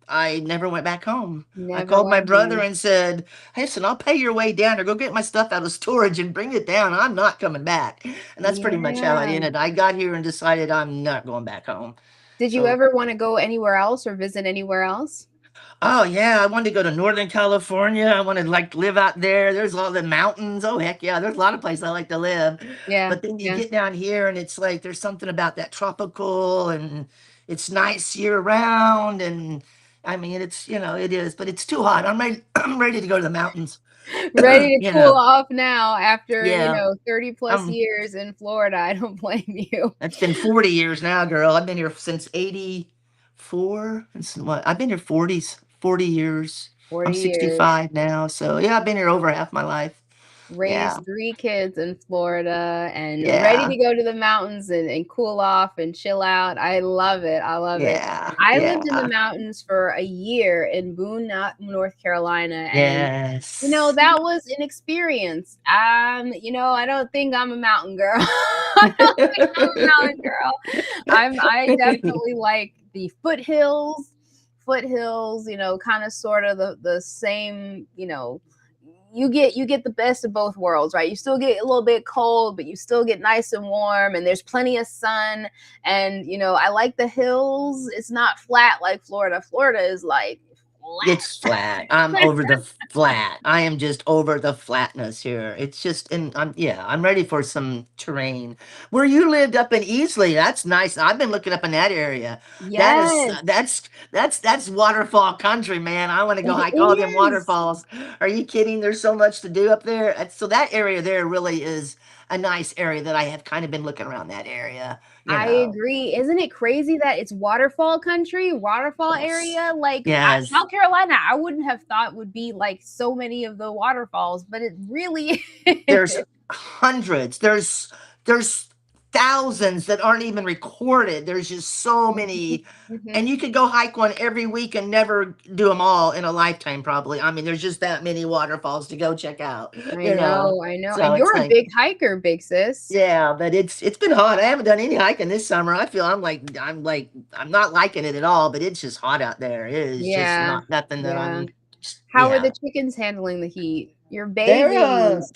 I never went back home. I Never called my went brother home. and said, hey, listen, I'll pay your way down or go get my stuff out of storage and bring it down. I'm not coming back. And that's pretty much how it Yeah. ended. I got here and decided I'm not going back home. Did you So ever want to go anywhere else or visit anywhere else? oh yeah, I wanted to go to Northern California. I wanted to like live out there. There's all the mountains. Oh heck yeah, there's a lot of places I like to live. Yeah. But then you Yeah. get down here and it's like there's something about that tropical and it's nice year round and I mean it is, but it's too hot. I'm ready to go to the mountains. Ready to you cool know. off now after, Yeah. 30 plus Um years in Florida. I don't blame you. it's been 40 years now, girl. I've been here since 84. It's what I've been here 40 years. 40 I'm years. 65 now. So yeah, I've been here over half my life. Yeah. Raised 3 kids in Florida and ready Yeah. to go to the mountains and cool off and chill out. I love it. I love it. Yeah. I lived in the Yeah. mountains for a year in Boone, North Carolina, and Yes. that was an experience. I don't think I'm a mountain girl. I don't think I'm a mountain girl. I definitely like the foothills, kind of sort of the same, you get the best of both worlds, right? You still get a little bit cold, but you still get nice and warm, and there's plenty of sun. And I like the hills. It's not flat like Florida. Florida is like It's flat. I'm over the flat. I am just over the flatness here. It's just, and I'm ready for some terrain. Where you lived up in Easley, that's nice. I've been looking up in that area. That is, yes, that's waterfall country, man. I want to go it hike all them is. waterfalls. Are you kidding? There's so much to do up there. So that area there really is. a nice area that I have kind of been looking around that area, you I know. agree. Isn't it crazy that it's waterfall country, waterfall Yes. area? Like Yes. South Carolina, I wouldn't have thought would be like so many of the waterfalls, but it really is. There's hundreds. There's thousands that aren't even recorded. There's just so many. Mhm. And you could go hike one every week and never do them all in a lifetime, probably. I mean, there's just that many waterfalls to go check out, I you know. know, I know. So And it's you're a like, big hiker, big sis. yeah, but it's been hot. I haven't done any hiking this summer. I feel I'm not liking it at all, but it's just hot out there. It is just Yeah. not nothing that Yeah. I'm How are yeah. the chickens handling the heat? Your They're babies.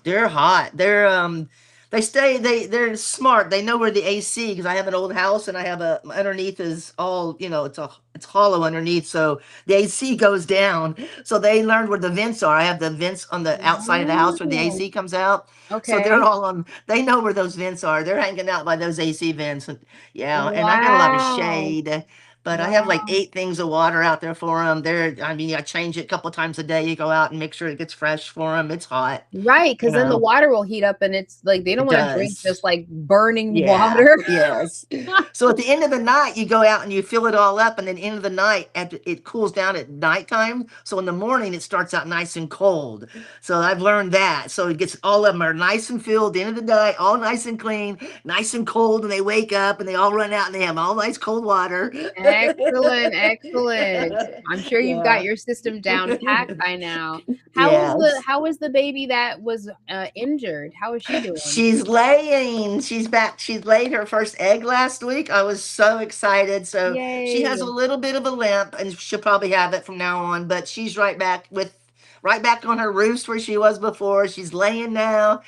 they're hot. They stay they're smart. They know where the AC, because I have an old house and I have a underneath is all, it's hollow underneath, so the AC goes down. So they learned where the vents are. I have the vents on the outside of the house where the Oh, AC comes out. So they're okay. all on they know where those vents are. They're hanging out by those AC vents. And yeah, and I got a lot of Wow. shade. But I have like Wow. 8 things of water out there for them. I mean, I change it a couple times a day. You go out and make sure it gets fresh for them. It's hot, Right, you because then the know. water will heat up and it's like they don't It want to drink just does. like burning Yeah. water. Yes. So at the end of the night, you go out and you fill it all up, and then end of the night, after it cools down at nighttime. So in the morning, it starts out nice and cold. So I've learned that. So it gets all of them are nice and filled. The end of the night, all nice and clean, nice and cold, and they wake up and they all run out and they have all nice cold water. Excellent, excellent. I'm sure you've got Yeah. your system down packed by now. Yes. How was the baby that was injured? How is she doing? She's laying. She's back. She laid her first egg last week. I was so excited. So she has a Yay. little bit of a limp, and she'll probably have it from now on. But she's right back on her roost where she was before. She's laying now.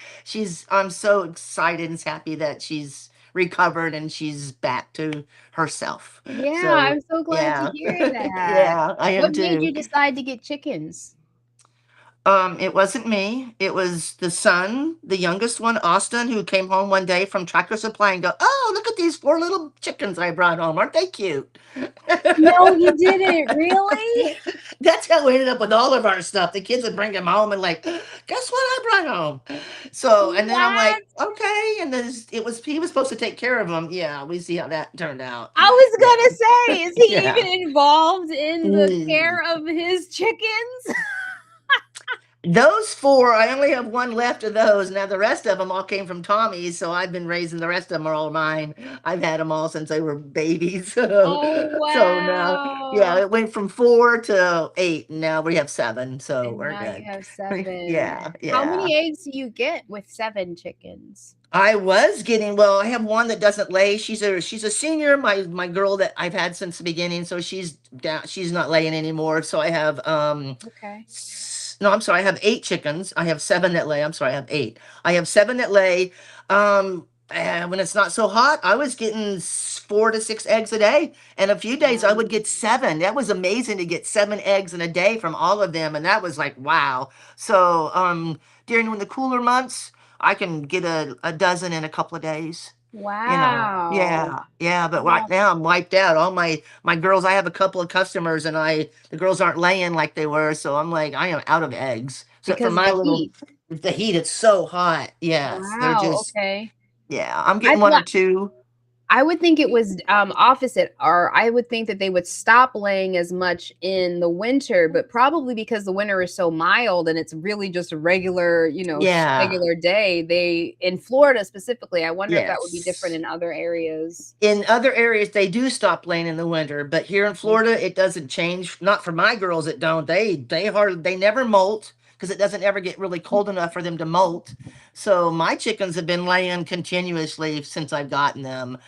I'm so excited and happy that she's recovered and she's back to herself. Yeah, So I'm so glad to yeah, hear that. yeah, I What am made too. you decide to get chickens? It wasn't me. It was the son, the youngest one, Austin, who came home one day from Tractor Supply and go, "Oh, look at these 4 little chickens I brought home. Aren't they cute?" No, he didn't. Really? That's how we ended up with all of our stuff. The kids would bring them home and like, "Guess what I brought home?" So, and then I'm What? like, "Okay." And then he was supposed to take care of them. Yeah, we see how that turned out. I was Yeah, gonna say, is he yeah. even involved in the Mm. care of his chickens? Those 4, I only have one left of those. Now the rest of them all came from Tommy's, so I've been raising the rest of them are all mine. I've had them all since they were babies. Oh, So now, yeah, wow. it went from 4 to 8, and now we have 7, so And we're now you good. have 7. Yeah, How yeah. many eggs do you get with 7 chickens? I was getting well. I have one that doesn't lay. She's a senior. My girl that I've had since the beginning. So she's down. She's not laying anymore. So I have Okay. no, I'm sorry. I have 8 chickens. I have 7 that lay. I'm sorry. I have 8. I have 7 that lay. And when it's not so hot, I was getting 4 to 6 eggs a day. And a few days I would Wow. get 7. That was amazing to get 7 eggs in a day from all of them. And that was like, wow. So during when the cooler months, I can get a dozen in a couple of days. Wow. Yeah, yeah. But right Wow. now I'm wiped out. All my girls, I have a couple of customers, and the girls aren't laying like they were. So I'm like, I am out of eggs. Except for Because of my the little, heat. the heat, it's so hot. Yes, they're Wow, just, okay. yeah. I'm I getting one or thought two. I would think it was opposite, or I would think that they would stop laying as much in the winter, but probably because the winter is so mild and it's really just a regular, Yeah. regular day. They in Florida specifically, I wonder if that would be different Yes. in other areas. In other areas, they do stop laying in the winter, but here in Mm. Florida, it doesn't change. Not for my girls, it don't. They never molt because it doesn't ever get really cold enough for them to molt. So my chickens have been laying continuously since I've gotten them.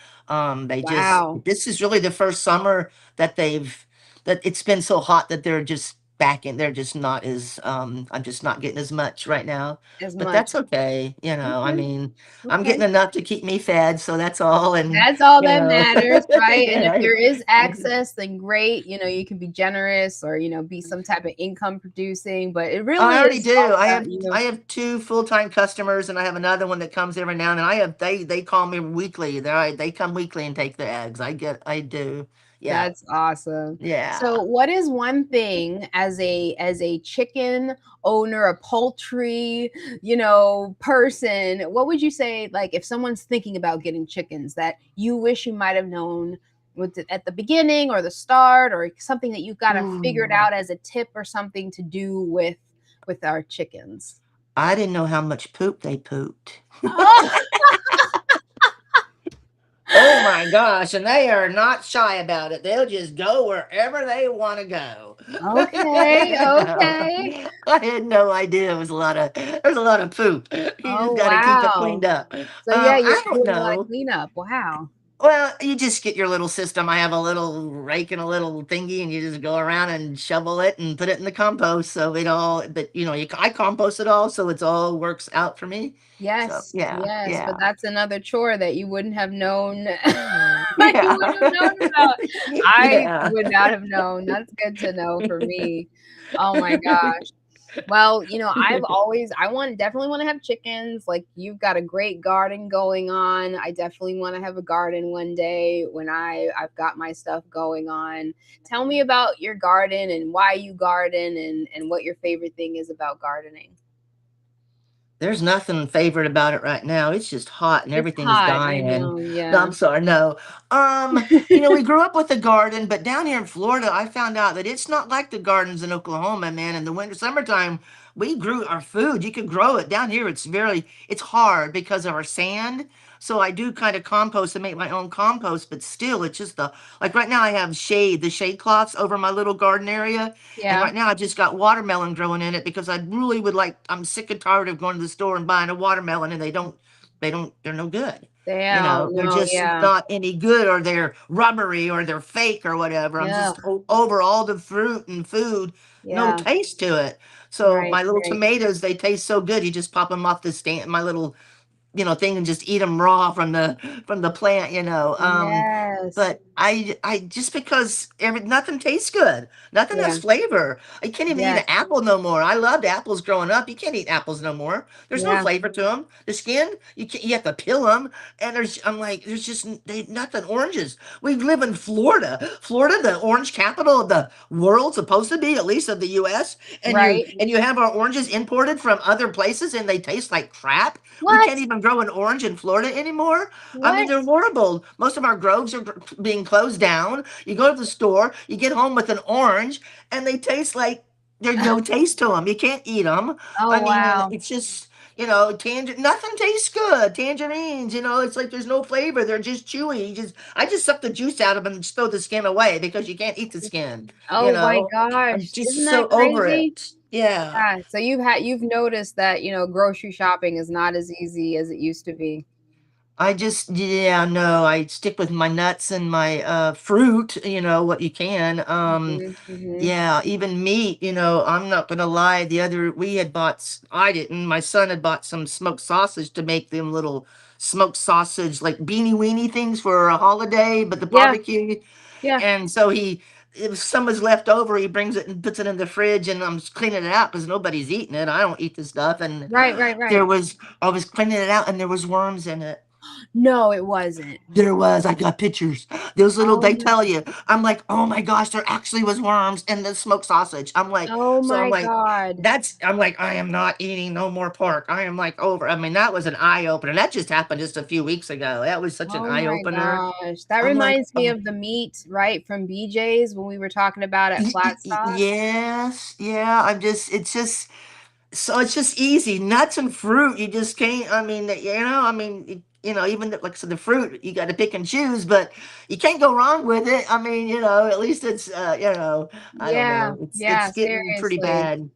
Wow, This is really the first summer that it's been so hot that they're just back in. They're just not as I'm just not getting as much right now, as but much. that's okay. I Okay, mean, I'm okay. getting enough to keep me fed, so that's all. And That's all you that know, matters, right? And if yeah. there is access, then great. You can be generous or, be some type of income producing, but it I really already is do. all about I you. have 2 full-time customers, and I have another one that comes every now and then. They call me weekly. They come weekly and take the eggs. I do. Yeah. That's awesome. So Yeah. what is one thing as a chicken owner, a poultry, person, what would you say, like, if someone's thinking about getting chickens, that you wish you might have known at the beginning or the start, or something that you've got to figure it Ooh. out as a tip or something to do with our chickens? I didn't know how much poop they pooped. Oh, Oh my gosh, and they are not shy about it. They'll just go wherever they want to go. okay, okay. I had no idea it was there's a lot of poop. You Oh, just got to keep it cleaned wow. up. So yeah, you're I don't doing a lot of know. cleanup. Wow. Well, you just get your little system. I have a little rake and a little thingy, and you just go around and shovel it and put it in the compost. So it all, but I compost it all, so it's all works out for me. So Yes, yeah, yes, but yeah, that's another chore that you wouldn't have known you yeah, wouldn't have known about. I yeah. would not have known. That's good to know for me. Oh my gosh. Well, I definitely want to have chickens. Like, you've got a great garden going on. I definitely want to have a garden one day when I've got my stuff going on. Tell me about your garden and why you garden, and what your favorite thing is about gardening. There's nothing favorite about it right now. It's just hot and It's everything's hot. I dying. know. No, Yeah. I'm sorry. No. We grew up with a garden, but down here in Florida, I found out that it's not like the gardens in Oklahoma, man. In the summertime, we grew our food. You could grow it. Down here, it's hard because of our sand. So I do kind of compost and make my own compost, but still, it's just like right now I have the shade cloths over my little garden area. And Yeah. right now I just got watermelon growing in it because I really would I'm sick and tired of going to the store and buying a watermelon and they're no good. Damn. They're No. just Yeah. not any good, or they're rubbery, or they're fake or whatever. I'm Yeah. just over all the fruit and food, no Yeah. taste to it. So Right. my little Right. tomatoes, they taste so good. You just pop them off the stand, my little thing, and just eat them raw from the plant. Yes. But I just because nothing tastes good, nothing has Yeah. flavor. I can't even eat an Yes. apple no more. I loved apples growing up. You can't eat apples no more. There's no Yeah. flavor to them. The skin, you have to peel them, and I'm like, there's just nothing. Oranges. We live in Florida. Florida, the orange capital of the world, supposed to be, at least of the U.S. And Right. you have our oranges imported from other places, and they taste like crap. We What? can't even grow an orange in Florida anymore. I mean, What? they're horrible. Most of our groves are being closed down. You go to the store, you get home with an orange, and they taste like there's no taste to them. You can't eat them. I Oh, mean, and wow. it's just, nothing tastes good. Tangerines, it's like there's no flavor. They're just chewy. I just suck the juice out of them and just throw the skin away because you can't eat the skin. You Oh my know, I'm gosh. just Isn't that so over crazy? it. Yeah. Yeah. So you've noticed that, grocery shopping is not as easy as it used to be. Yeah, no, I stick with my nuts and my fruit, what you can. Mhm. Mhm. Yeah, even meat, I'm not gonna lie. We had I didn't, my son had bought some smoked sausage to make them little smoked sausage, like beanie weenie things for a holiday, but the Yeah. barbecue. Yeah. And so if some was left over, he brings it and puts it in the fridge, and I'm just cleaning it out because nobody's eating it. I don't eat the stuff. And Right, right, there right. was, I was cleaning it out, and there was worms in it. No, it wasn't. There was. I got pictures. Those little, Oh they my tell you. I'm like, oh my gosh, there actually was worms in the smoked sausage. oh I'm my like, God. I'm like, I am not eating no more pork. I am like over. I mean, that was an eye opener. That just happened just a few weeks ago. That was such an Oh eye my opener. gosh. That I'm like, reminds me of the meat, right, from BJ's when we were talking about at Flat Stock. yes, yeah. It's just easy. Nuts and fruit, you just can't. I mean, even like so the fruit, you got to pick and choose, but you can't go wrong with it. I mean, at least it's, I don't Yeah. know. It's Yeah, getting pretty seriously. bad.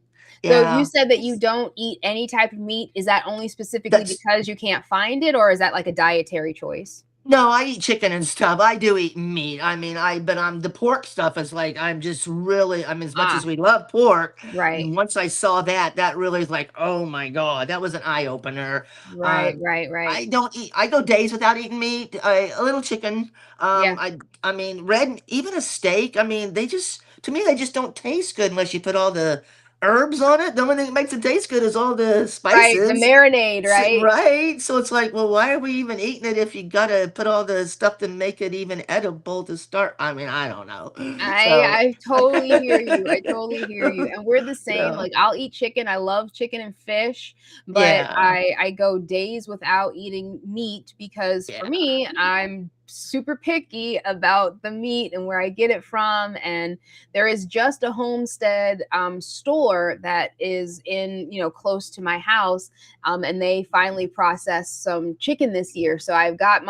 So you Yeah. said that you don't eat any type of meat. Is that only specifically That's because you can't find it, or is that like a dietary choice? No, I eat chicken and stuff. I do eat meat. I mean, but the pork stuff is like, I'm just really, I mean, as much Ah, as we love pork, right. once I saw that really is like, oh my God, that was an eye opener. Uh, Right, right, right. I don't eat, I go days without eating meat, a little chicken. Yeah. I mean, even a steak. I mean, to me, they just don't taste good unless you put all the herbs on it. The only thing that makes it taste good is all the Right, the spices. marinade, right? Right? So it's like, well, why are we even eating it if you gotta put all the stuff to make it even edible to start? I mean, I don't know. So, I totally hear you. I totally hear you. And we're the same. so Like I'll eat chicken. I love chicken and fish, but yeah, I go days without eating meat because for yeah. me, I'm super picky about the meat and where I get it from. And there is just a homestead store that is in, close to my house. And they finally processed some chicken this year. So I had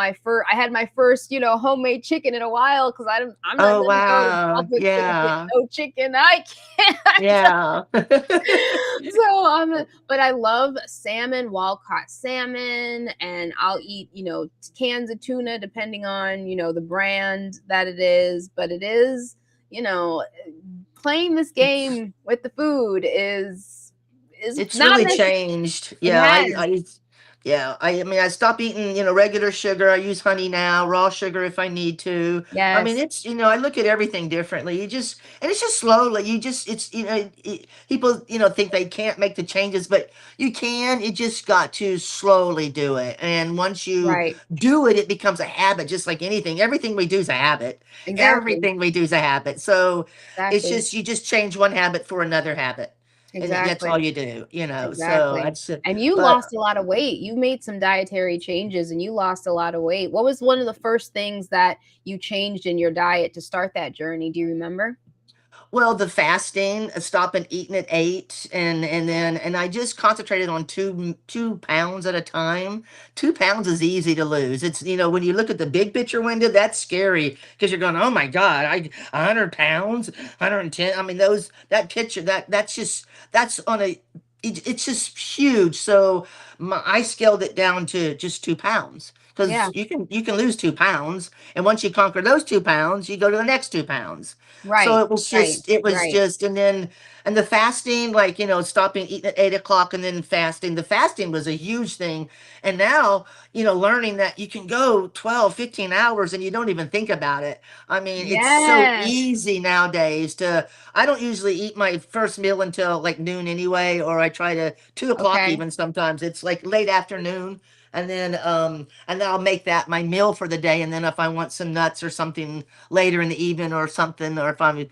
my first, homemade chicken in a while because I'm not Oh gonna go to wow, Publix and get yeah, no chicken. I can't. yeah. So but I love salmon, wild caught salmon, and I'll eat, cans of tuna depending on, the brand that it is. But it is, you know, playing this It's game with the food is it's not really necessary. changed. It Yeah, has. yeah, I mean, I stopped eating, regular sugar. I use honey now, raw sugar if I need to. I mean, Yes. it's, I look at everything differently. And it's just slowly. It's, people, think they can't make the changes, but you can. You just got to slowly do it. And once you Right. do it, it becomes a habit, just like anything. Everything we do is a habit. Exactly. Everything we do is a habit. So it's Exactly. just, you just change one habit for another habit. And that's all Exactly. you do. So Exactly. that's it. And you But lost a lot of weight. You made some dietary changes and you lost a lot of weight. What was one of the first things that you changed in your diet to start that journey? Do you remember? well, the fasting, stopping eating at 8, and I just concentrated on 2 pounds at a time. 2 pounds is easy to lose. It's when you look at the big picture window, that's scary because you're going, oh my God, 100 pounds, 110. I mean, that picture that's on a it's just huge. So I scaled it down to just 2 pounds because Yeah. you can lose 2 pounds, and once you conquer those 2 pounds, you go to the next 2 pounds. So Right. Right. it was Right. just, and the fasting, like, stopping eating at 8 o'clock and then fasting. The fasting was a huge thing. And now, learning that you can go 12, 15 hours and you don't even think about it. I mean, it's so Yes. easy nowadays I don't usually eat my first meal until like noon anyway, or I try to 2 o'clock Okay. even sometimes. It's like late afternoon. And then I'll make that my meal for the day. And then if I want some nuts or something later in the evening or something, or if I'm,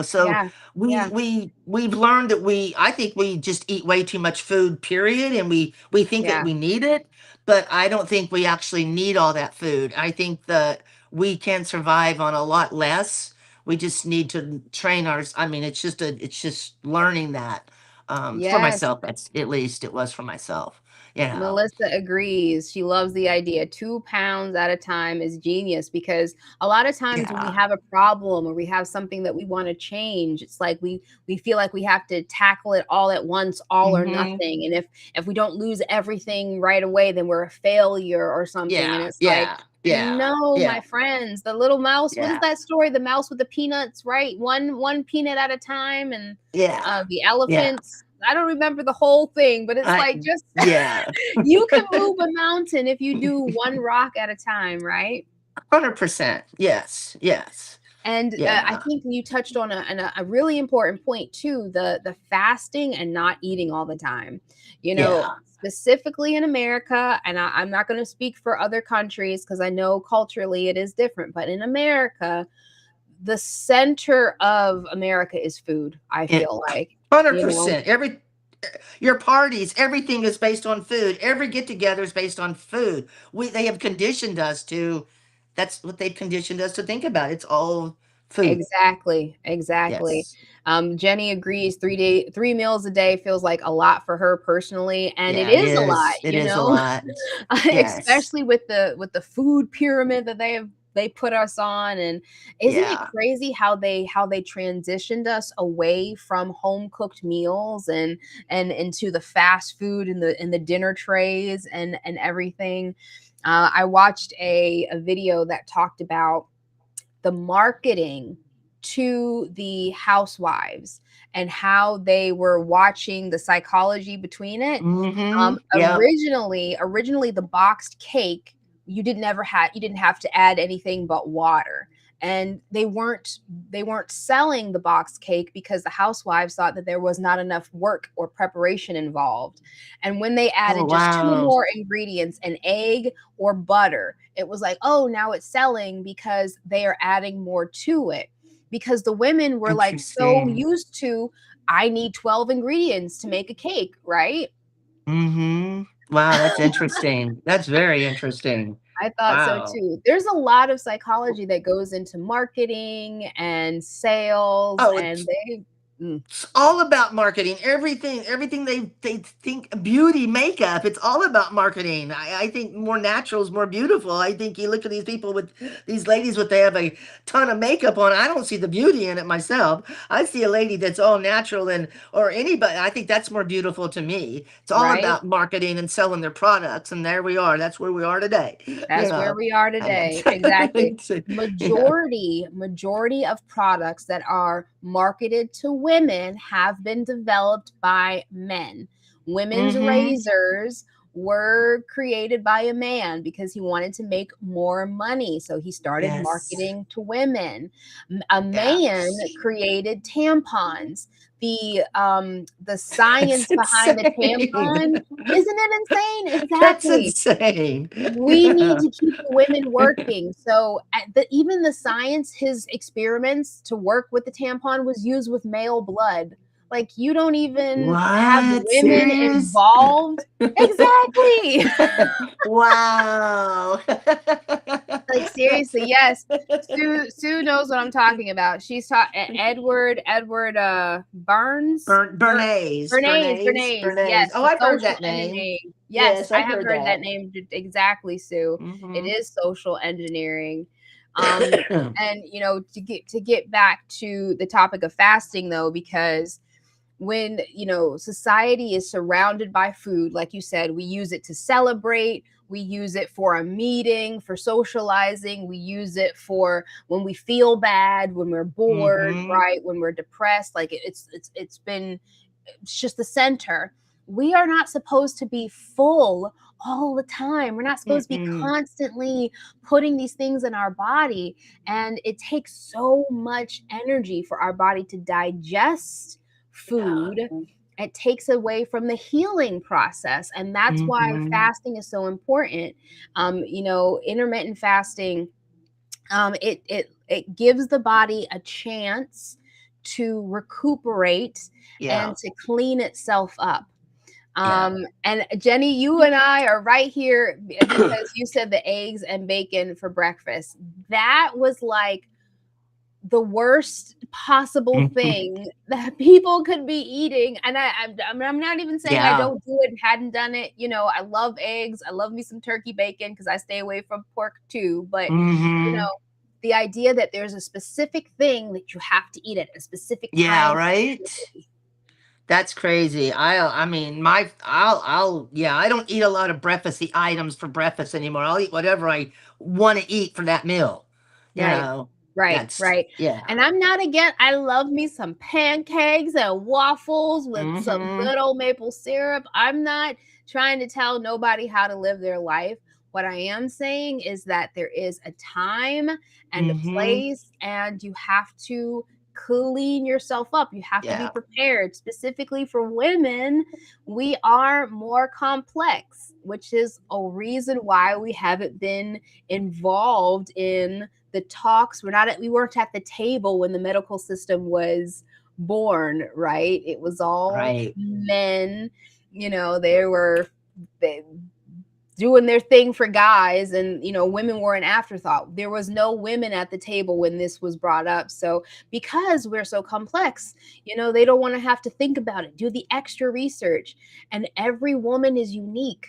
so Yeah. we Yeah. we we've learned that I think we just eat way too much food, period, and we think that Yeah. we need it, but I don't think we actually need all that food. I think that we can survive on a lot less. We just need to train ours. I mean, it's just learning that. For Yes. myself, that's at least it was for myself. Melissa agrees. She loves the idea. 2 pounds at a time is genius because a lot of times when we Yeah. have a problem or we have something that we want to change, it's like we feel like we have to tackle it all at once, all or Hmm. nothing. And if we don't lose everything right away, then we're a failure or something. And Yeah. it's like, Yeah. Yeah. no, my Yeah. friends, the little mouse. What is Yeah. that story? The mouse with the peanuts, right? One peanut at a time, and Yeah. the Yeah. elephants. I don't remember the whole thing, but it's I like just yeah. you can move a mountain if you do one rock at a time, right? 100%. Yes. Yes. And I Yeah. think you touched on a really important point too, the fasting and not eating all the time. Yeah. Specifically in America, and I'm not going to speak for other countries because I know culturally it is different, but in America, the center of America is food, I It feel like. You know, 100%. Your parties, everything is based on food. Every get together is based on food. They have conditioned us to. That's what they've conditioned us to think about. It's all food. Exactly, exactly. Yes. Jenny agrees. 3 meals a day feels like a lot for her personally, and it Yeah, it is a lot, is. It is a lot. Yes. especially with the food pyramid that they put us on. And isn't it Yeah. crazy how they transitioned us away from home cooked meals and into the fast food and the dinner trays and everything. I watched a video that talked about the marketing to the housewives and how they were watching the psychology between it. Mm-hmm. Yep. Originally the boxed cake, you didn't have to add anything but water. and they weren't selling the box cake because the housewives thought that there was not enough work or preparation involved. And when they Oh, added just two wow. more ingredients, an egg or butter, it was like, oh, now it's selling because they are adding more to it, because the women were like so Interesting. used to, I need 12 ingredients to make a cake, right? Mm-hmm. Wow, that's interesting. That's very interesting. I thought so Wow. too. There's a lot of psychology that goes into marketing and sales, Oh, and they mm, it's all about marketing. Everything they think beauty, makeup, it's all about marketing. I think more natural is more beautiful. I think you look at these people with these ladies with they have a ton of makeup on. I don't see the beauty in it myself. I see a lady that's all natural and or anybody. I think that's more beautiful to me. It's all right? about marketing and selling their products. And there we are. That's where we are today. You That's where know. we are And today. that's Exactly. yeah. Majority of products that are marketed to women have been developed by men. Women's Mm-hmm. razors were created by a man because he wanted to make more money. So he started Yes. marketing to women. A Yeah. man created tampons. The That's science behind the insane. tampon, isn't it insane? That's Exactly. insane. We need Yeah. to keep the women working. So even the science, his experiments to work with the tampon was used with male blood. Like, you don't even have What? women Serious? involved. Exactly. Wow. Like, That's seriously, yes. Sue knows what I'm talking about. She's taught Edward Burns. Bernays. Bernays. Bernays. Bernays. Yes, Oh, the I've heard social that name. engineering. Yes, Yes, I I've have heard heard that that. name exactly, Sue. It Hmm. is social engineering. Um, and to get back to the topic of fasting though, because when society is surrounded by food, like you said, we use it to celebrate, we use it for a meeting, for socializing, we use it for when we feel bad, when we're bored, Hmm. right, when we're depressed. Like, it's just the center. We are not supposed to be full all the time. We're not supposed to be Mm-mm. constantly putting these things in our body. And it takes so much energy for our body to digest Yeah. food. It takes away from the healing process. And that's why Hmm. fasting is so important. Intermittent fasting, it gives the body a chance to recuperate Yeah. and to clean itself up. Yeah. And Jenny, you and I are right here because you said the eggs and bacon for breakfast. That was like the worst possible thing that people could be eating. And I'm not even saying I Yeah. don't do it and hadn't done it. I love eggs. I love me some turkey bacon because I stay away from pork too. But you Hmm. know, the idea that there's a specific thing that you have to eat at a specific Yeah, time. right? That's crazy. I mean, yeah, I don't eat a lot of breakfasty items for breakfast anymore. I'll eat whatever I want to eat for that meal. You Right. know, Right, that's, right. yeah. And I'm not again, I love me some pancakes and waffles with some Hmm. good old maple syrup. I'm not trying to tell nobody how to live their life. What I am saying is that there is a time and a Hmm. place, and you have to clean yourself up. You have to be Yeah. prepared. Specifically for women, we are more complex, which is a reason why we haven't been involved in the talks. We weren't at the table when the medical system was born, right? It was all Right. men. They doing their thing for guys, and women were an afterthought. There was no women at the table when this was brought up. So because we're so complex, they don't want to have to think about it, do the extra research. And every woman is unique.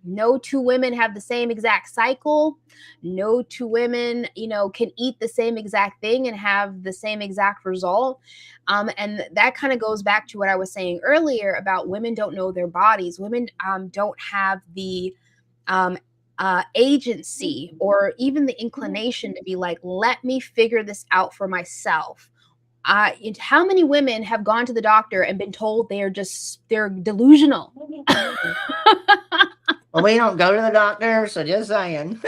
No two women have the same exact cycle. No two women can eat the same exact thing and have the same exact result. And that kind of goes back to what I was saying earlier about women don't know their bodies. Women don't have the um, agency or even the inclination to be like, let me figure this out for myself. How many women have gone to the doctor and been told they're delusional? Well, we don't go to the doctor, so just saying.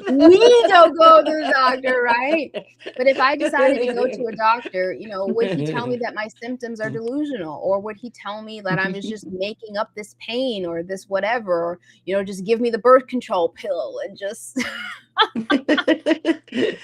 We don't go to the doctor, right? But if I decided to go to a doctor, would he tell me that my symptoms are delusional? Or would he tell me that I'm just making up this pain or this whatever? Or, just give me the birth control pill and just. The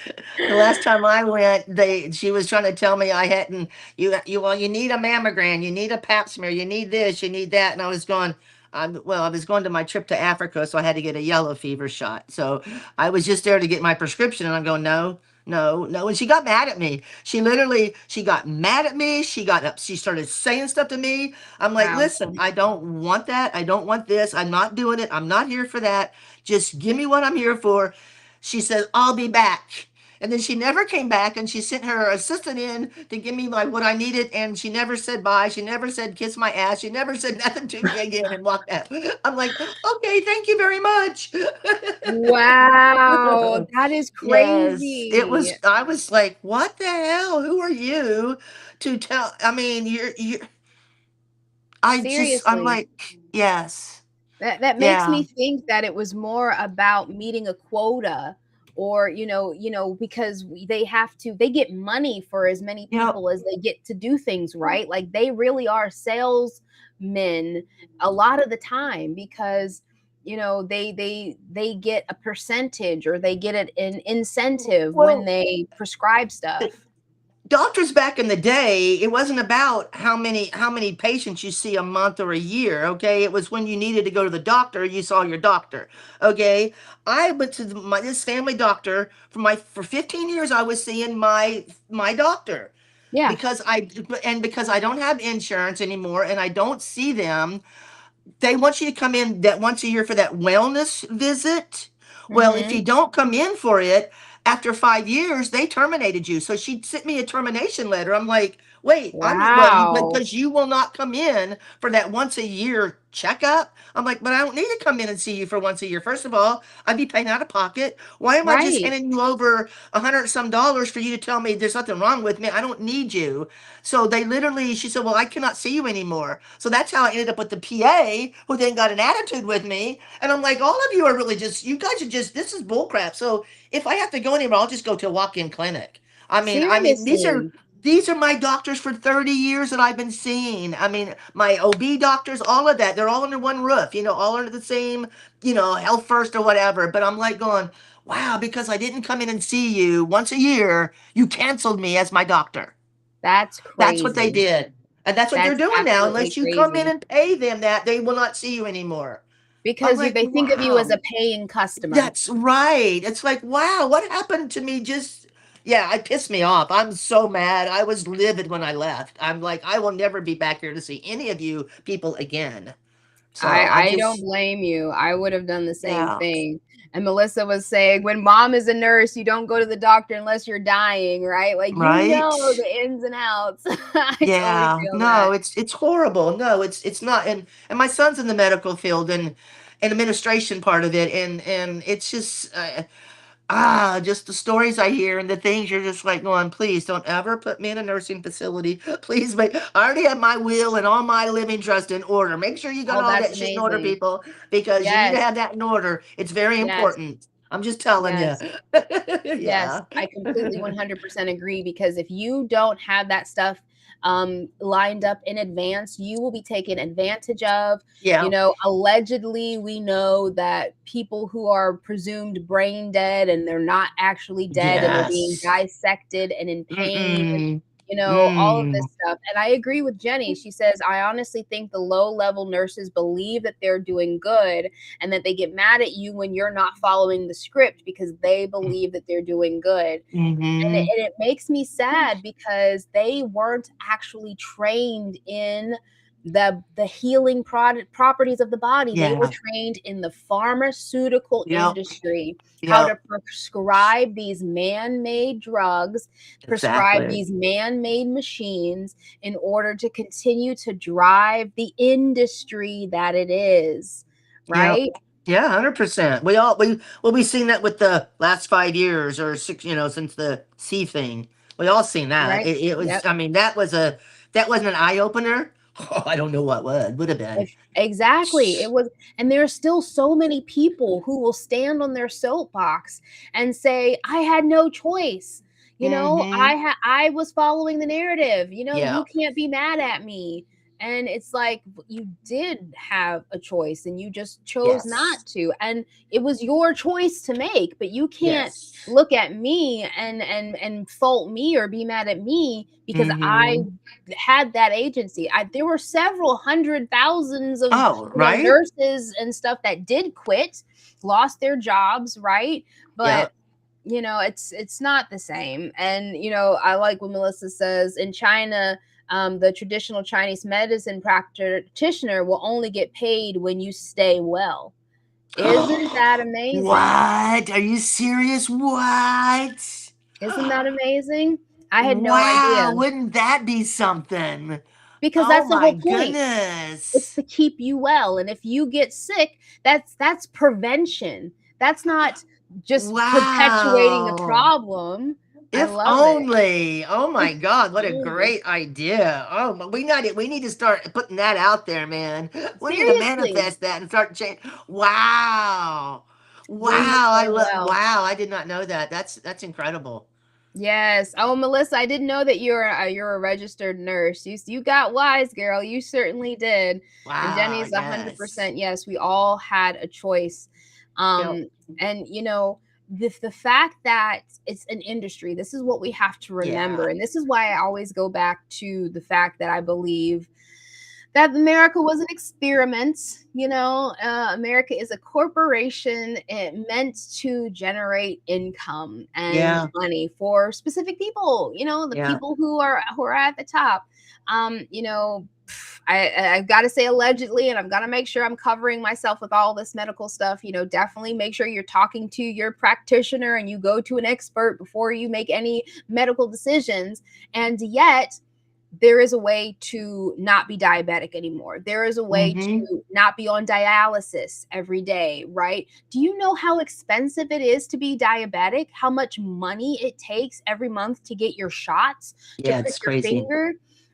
last time I went, she was trying to tell me I hadn't. Well, you need a mammogram, you need a Pap smear, you need this, you need that, and I was going. I was going to my trip to Africa, so I had to get a yellow fever shot. So I was just there to get my prescription, and I'm going, no, no, no. And she got mad at me. She got mad at me. She got up. She started saying stuff to me. I'm like, Wow. listen, I don't want that. I don't want this. I'm not doing it. I'm not here for that. Just give me what I'm here for. She said, I'll be back. And then she never came back, and she sent her assistant in to give me like what I needed, and she never said bye. She never said kiss my ass. She never said nothing to me again and walked out. I'm like, okay, thank you very much. Wow. That is Yes, it crazy. was. I was like, what the hell? Who are you to tell? I mean, I'm Seriously. like, yes, That makes yeah, me think that it was more about meeting a quota, or because they get money for as many yep. people as they get to do things, right? Like they really are salesmen a lot of the time, because they get a percentage, or they get an incentive when Well, they prescribe stuff. doctors back in the day, it wasn't about how many patients you see a month or a year. Okay, it was when you needed to go to the doctor, you saw your doctor. Okay, I went to this family doctor for 15 years. I was seeing my doctor Yeah. because I don't have insurance anymore, and I don't see them. They want you to come in that once a year for that wellness visit. Well, if Mm-hmm. you don't come in for it, after 5 years, they terminated you. So she sent me a termination letter. I'm like, wait, Wow. because you will not come in for that once a year checkup. I'm like, but I don't need to come in and see you for once a year. First of all, I'd be paying out of pocket. Why am I just Right. handing you over $100 for you to tell me there's nothing wrong with me? I don't need you. So she said, well, I cannot see you anymore. So that's how I ended up with the PA, who then got an attitude with me. And I'm like, all of you are really you guys are this is bullcrap. So if I have to go anywhere, I'll just go to a walk-in clinic. I mean, Seriously. these are my doctors for 30 years that I've been seeing. I mean, my OB doctors, all of that, they're all under one roof, all under the same, health first or whatever. But I'm like going, wow, because I didn't come in and see you once a year, you canceled me as my doctor. That's That's what they crazy. did. And that's what they're That's doing now. absolutely Unless you come in crazy, and pay them that, they will not see you anymore. I'm because like, they think of you as wow. a paying customer. That's right. It's like, wow, what happened to me? Yeah, it pissed me off. I'm so mad. I was livid when I left. I'm like, I will never be back here to see any of you people again. So I don't blame you. I would have done the same yeah, thing. And Melissa was saying, when mom is a nurse, you don't go to the doctor unless you're dying, right? Like right. the ins and outs. I totally Yeah, feel no, that. it's horrible. No, it's not. And my son's in the medical field and administration part of it, and it's just just the stories I hear and the things you're just like going, please don't ever put me in a nursing facility. Please make. I already have my will and all my living trust in order. Make sure you got Oh, all that's that shit in order, amazing. people, because you need to Yes, have that in order. It's very yes, important. I'm just telling you. yes. Yes, Yeah. I completely 100% agree, because if you don't have that stuff lined up in advance, you will be taken advantage of. Yeah. Allegedly, we know that people who are presumed brain dead and they're not actually dead and they're being Yes. dissected and in pain, Mm-mm. all of this Mm. stuff. And I agree with Jenny. She says, I honestly think the low level nurses believe that they're doing good, and that they get mad at you when you're not following the script, because they believe that they're doing good. Mm-hmm. And it makes me sad, because they weren't actually trained in the healing properties of the body. They were Yeah. trained in the pharmaceutical Yep. industry, how to Yep. prescribe these man-made drugs, prescribe Exactly. these man-made machines, in order to continue to drive the industry that it is, Yep. right? Yeah, 100%. We seen that with the last 5 years or six, since the C thing. We all seen that. Right. It was. Yep. I mean, that wasn't an eye opener. Oh, I don't know what would have been. Exactly. It was, and there are still so many people who will stand on their soapbox and say, I had no choice. Mm-hmm. I was following the narrative. Yeah. You can't be mad at me. And it's like you did have a choice and you just chose Yes. not to. And it was your choice to make, but you can't Yes. look at me and fault me or be mad at me because I Mm-hmm. had that agency. There were several hundred thousands of Oh, right? nurses and stuff that did quit, lost their jobs, right? Yeah. But it's not the same. And I like what Melissa says. In China, the traditional Chinese medicine practitioner will only get paid when you stay well. Isn't that amazing? What? Are you serious? What? Isn't that amazing? I had no idea, Wow, wouldn't that be something? because Oh that's the my whole point. It's goodness. to keep you well. And if you get sick, that's prevention. That's not just perpetuating the Wow. problem. I If love it. only. Oh my God, what a Only. great idea. Oh, but we need to start putting that out there, man. We need to Seriously, manifest that and start change. Wow. when you Wow, I stay love well. wow, I did not know that. That's incredible. Yes. Oh, Melissa, I didn't know that you're a registered nurse. You got wise, girl. You certainly did. And Wow, Jenny's yes. 100% yes. We all had a choice. Yep. And the fact that it's an industry, this is what we have to Yeah. remember. And this is why I always go back to the fact that I believe that America was an experiment. America is a corporation meant to generate income and Yeah. money for specific people. The Yeah. people who are at the top. I've got to say allegedly, and I've got to make sure I'm covering myself with all this medical stuff. Definitely make sure you're talking to your practitioner and you go to an expert before you make any medical decisions. And yet, there is a way to not be diabetic anymore. There is a way Mm-hmm. to not be on dialysis every day, right? Do you know how expensive it is to be diabetic? How much money it takes every month to get your shots, to Yeah, prick it's your crazy. finger,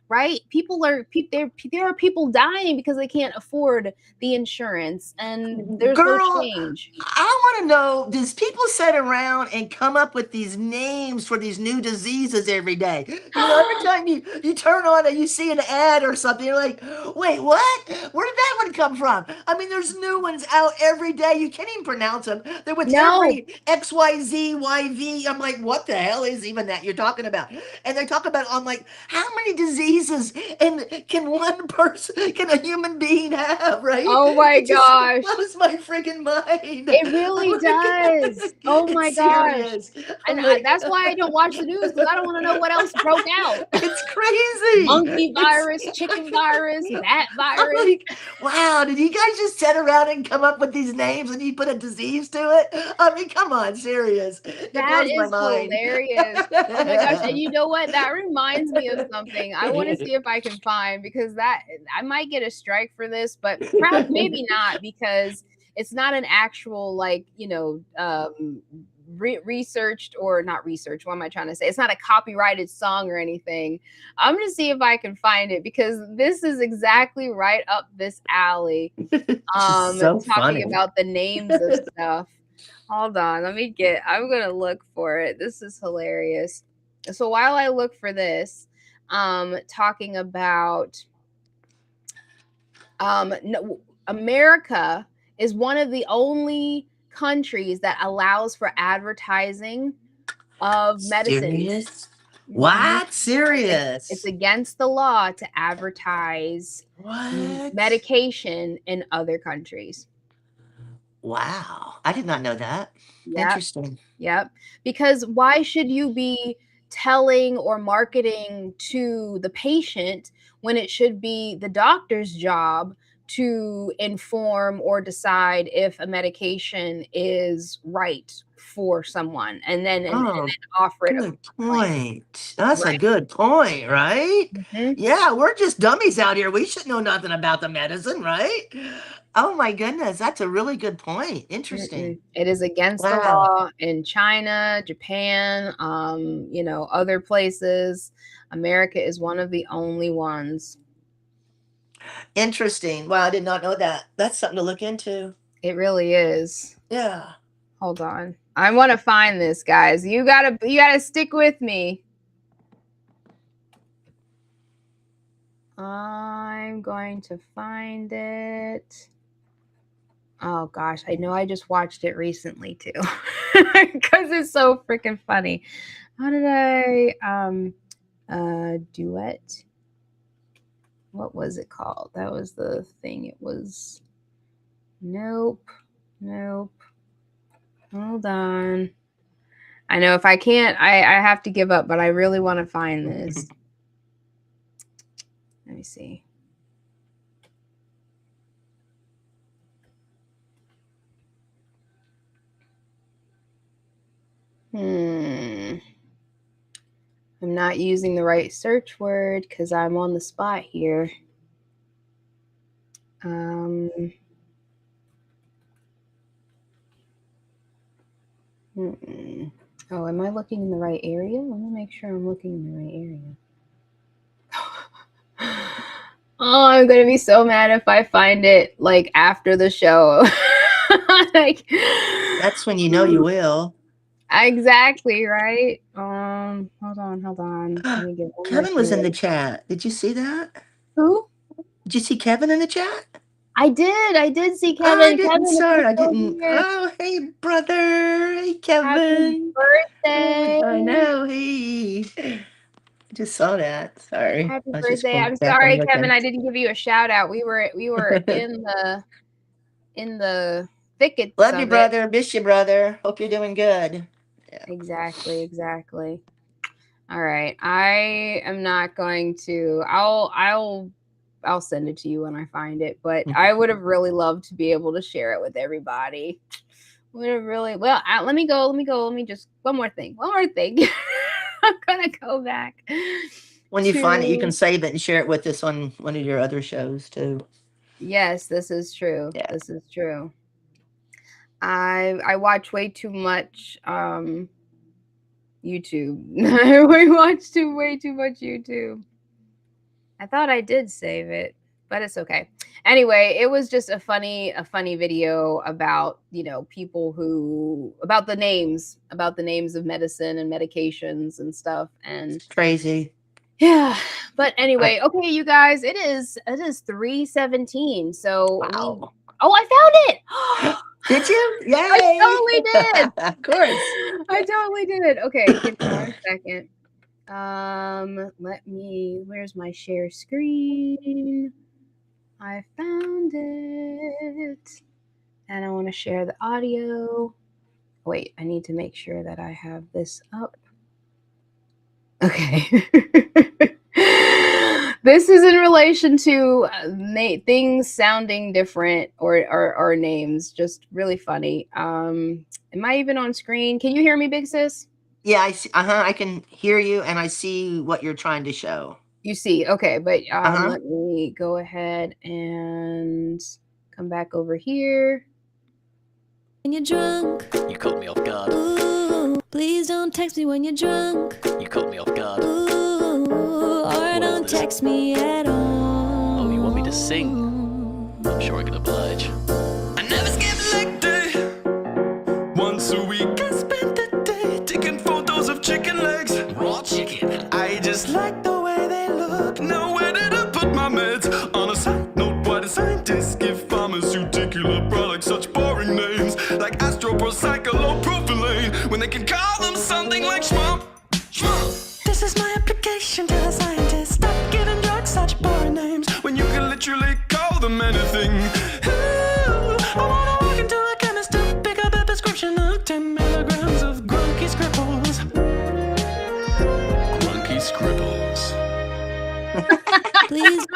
right? There are people dying because they can't afford the insurance and there's no Girl, change. I want to know, does people sit around and come up with these names for these new diseases every day? Every time you turn on and you see an ad or something, you're like, wait, what? Where did that one come from? I mean, there's new ones out every day. You can't even pronounce them. They're with No. every XYZYV. I'm like, what the hell is even that you're talking about? And they talk about, I'm like, how many diseases and can one person, can a human being have, right? Oh my It just gosh. blows my freaking mind. It I'm really like, does. Oh it's my gosh. serious. And I'm like, that's why I don't watch the news, because I don't want to know what else broke out. it's crazy. Monkey It's virus, chicken virus, bat I'm virus. like, wow, did you guys just sit around and come up with these names and you put a disease to it? I mean, come on, serious. It That blows my is mind. hilarious. Oh my gosh. And you know what? That reminds me of something. I want to see if I can find, because that I might get a strike for this, but perhaps maybe not, because it's not an actual researched, or not researched. What am I trying to say? It's not a copyrighted song or anything. I'm gonna see if I can find it, because this is exactly right up this alley. Just so Talking funny. about the names of stuff. Hold on, I'm gonna look for it. This is hilarious. So while I look for this, talking about no, America is one of the only countries that allows for advertising of medicines. Serious? Mhm. What? It's Serious? against the law to advertise What? medication in other countries. Wow. I did not know that. Yep. Interesting. Yep. Because why should you be telling or marketing to the patient when it should be the doctor's job to inform or decide if a medication is right for someone, and Oh, offer it good according to plan. point. That's a Right. good point, right? Mhm. Yeah, we're just dummies out here. We should know nothing about the medicine, right? Oh my goodness, that's a really good point. Interesting. Mm-mm. It is against the Wow. law in China, Japan, other places. America is one of the only ones. Interesting. Wow, I did not know that. That's something to look into. It really is. Yeah. Hold on. I want to find this, guys. You gotta stick with me. I'm going to find it. Oh gosh, I know I just watched it recently too. Because it's so freaking funny. How did I duet? What was it called? That was the thing. It was nope. Hold on. I know if I can't, I have to give up, but I really want to find this. Let me see. I'm not using the right search word because I'm on the spot here. Oh, am I looking in the right area? Let me make sure I'm looking in the right area. Oh, I'm gonna be so mad if I find it like after the show. Like, That's when you know you will. exactly, right? Hold on. Let me get one more Kevin was in the thing. chat. Did you see that? Who? Did you see Kevin in the chat? I did see Oh, I Kevin. didn't. Kevin, if you're Sorry, I still didn't. here, Oh, hey, brother. Hey, happy Kevin. birthday. I know. Hey. I just saw that. Sorry. Happy I was just birthday. going I'm back and sorry, Kevin, looking. I didn't give you a shout out. We were in the thickets Love you, of it. brother. Miss you, brother. Hope you're doing good. Yeah. Exactly. All right. I am not going to I'll send it to you when I find it, but I would have really loved to be able to share it with everybody. Would have really well. Let me go. Let me just one more thing. I'm gonna go back. When you find it, you to can save it and share it with us on one of your other shows too. Yes, this is true. Yeah. This is true. I watch way too much YouTube. We watch way too much YouTube. I thought I did save it, but it's okay. Anyway, it was just a funny video about, people who about the names of medicine and medications and stuff. And It's crazy. yeah, but anyway, okay, you guys, it is 3:17. So Wow. I found it. Did you? Yay! I totally did. Of course. I totally did. Okay, give me 1 second. Where's my share screen? I found it. And I want to share the audio. Wait, I need to make sure that I have this up. Okay. This is in relation to things sounding different or names. Just really funny. Am I even on screen? Can you hear me, big sis? Yeah, I see. I can hear you and I see what you're trying to show. You see, okay, but Uh-huh. let me go ahead and come back over here. When you're drunk, You caught me off guard. ooh, please don't text me when you're drunk, You caught me off guard. ooh, or don't others? text me at all. Oh, you want me to sing? I'm sure I can oblige. I never skip leg day. Once a week I spend the day taking photos of chicken legs. Raw chicken. I just like the way they look. Now where did I put my meds? On a side note, why do scientists give pharmaceutical products such boring names? Like astroprocyclopropylene, when they can call them something like schmump. This is my application to the scientists. Stop giving drugs such boring names when you can literally call them anything. Ooh, I wanna walk into a chemist to pick up a prescription of 10 milligrams of grunky scribbles. Grunky scribbles. Please,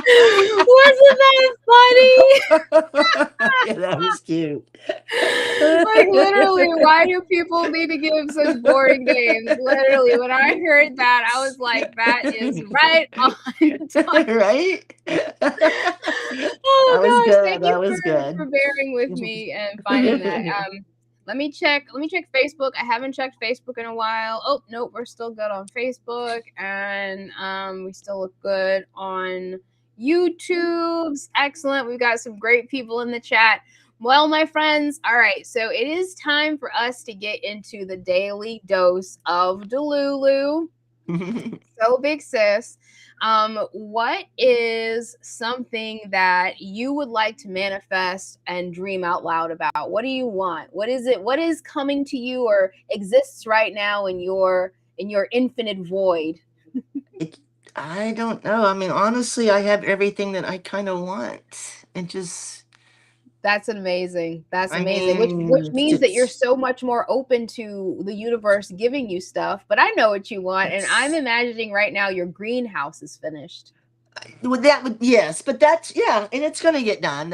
Wasn't that funny? Yeah, that was cute. Like literally, why do people need to give such boring names? Literally, when I heard that, I was like, that is right on time. Right? Oh That was gosh, good. thank That you was good. for bearing with me and finding that. Let me check Facebook. I haven't checked Facebook in a while. Oh nope, we're still good on Facebook, and we still look good on YouTubes. Excellent. We've got some great people in the chat. Well, my friends, all right. So it is time for us to get into the daily dose of Delulu. So, big sis, what is something that you would like to manifest and dream out loud about? What do you want? What is it? What is coming to you or exists right now in your infinite void? I don't know. I mean, honestly, I have everything that I kind of want. And just, That's amazing. That's I amazing. Which mean, means that you're just, so much more open to the universe giving you stuff. But I know what you want, and I'm imagining right now your greenhouse is finished. would that would, yes, but that's, yeah, and it's going to get done.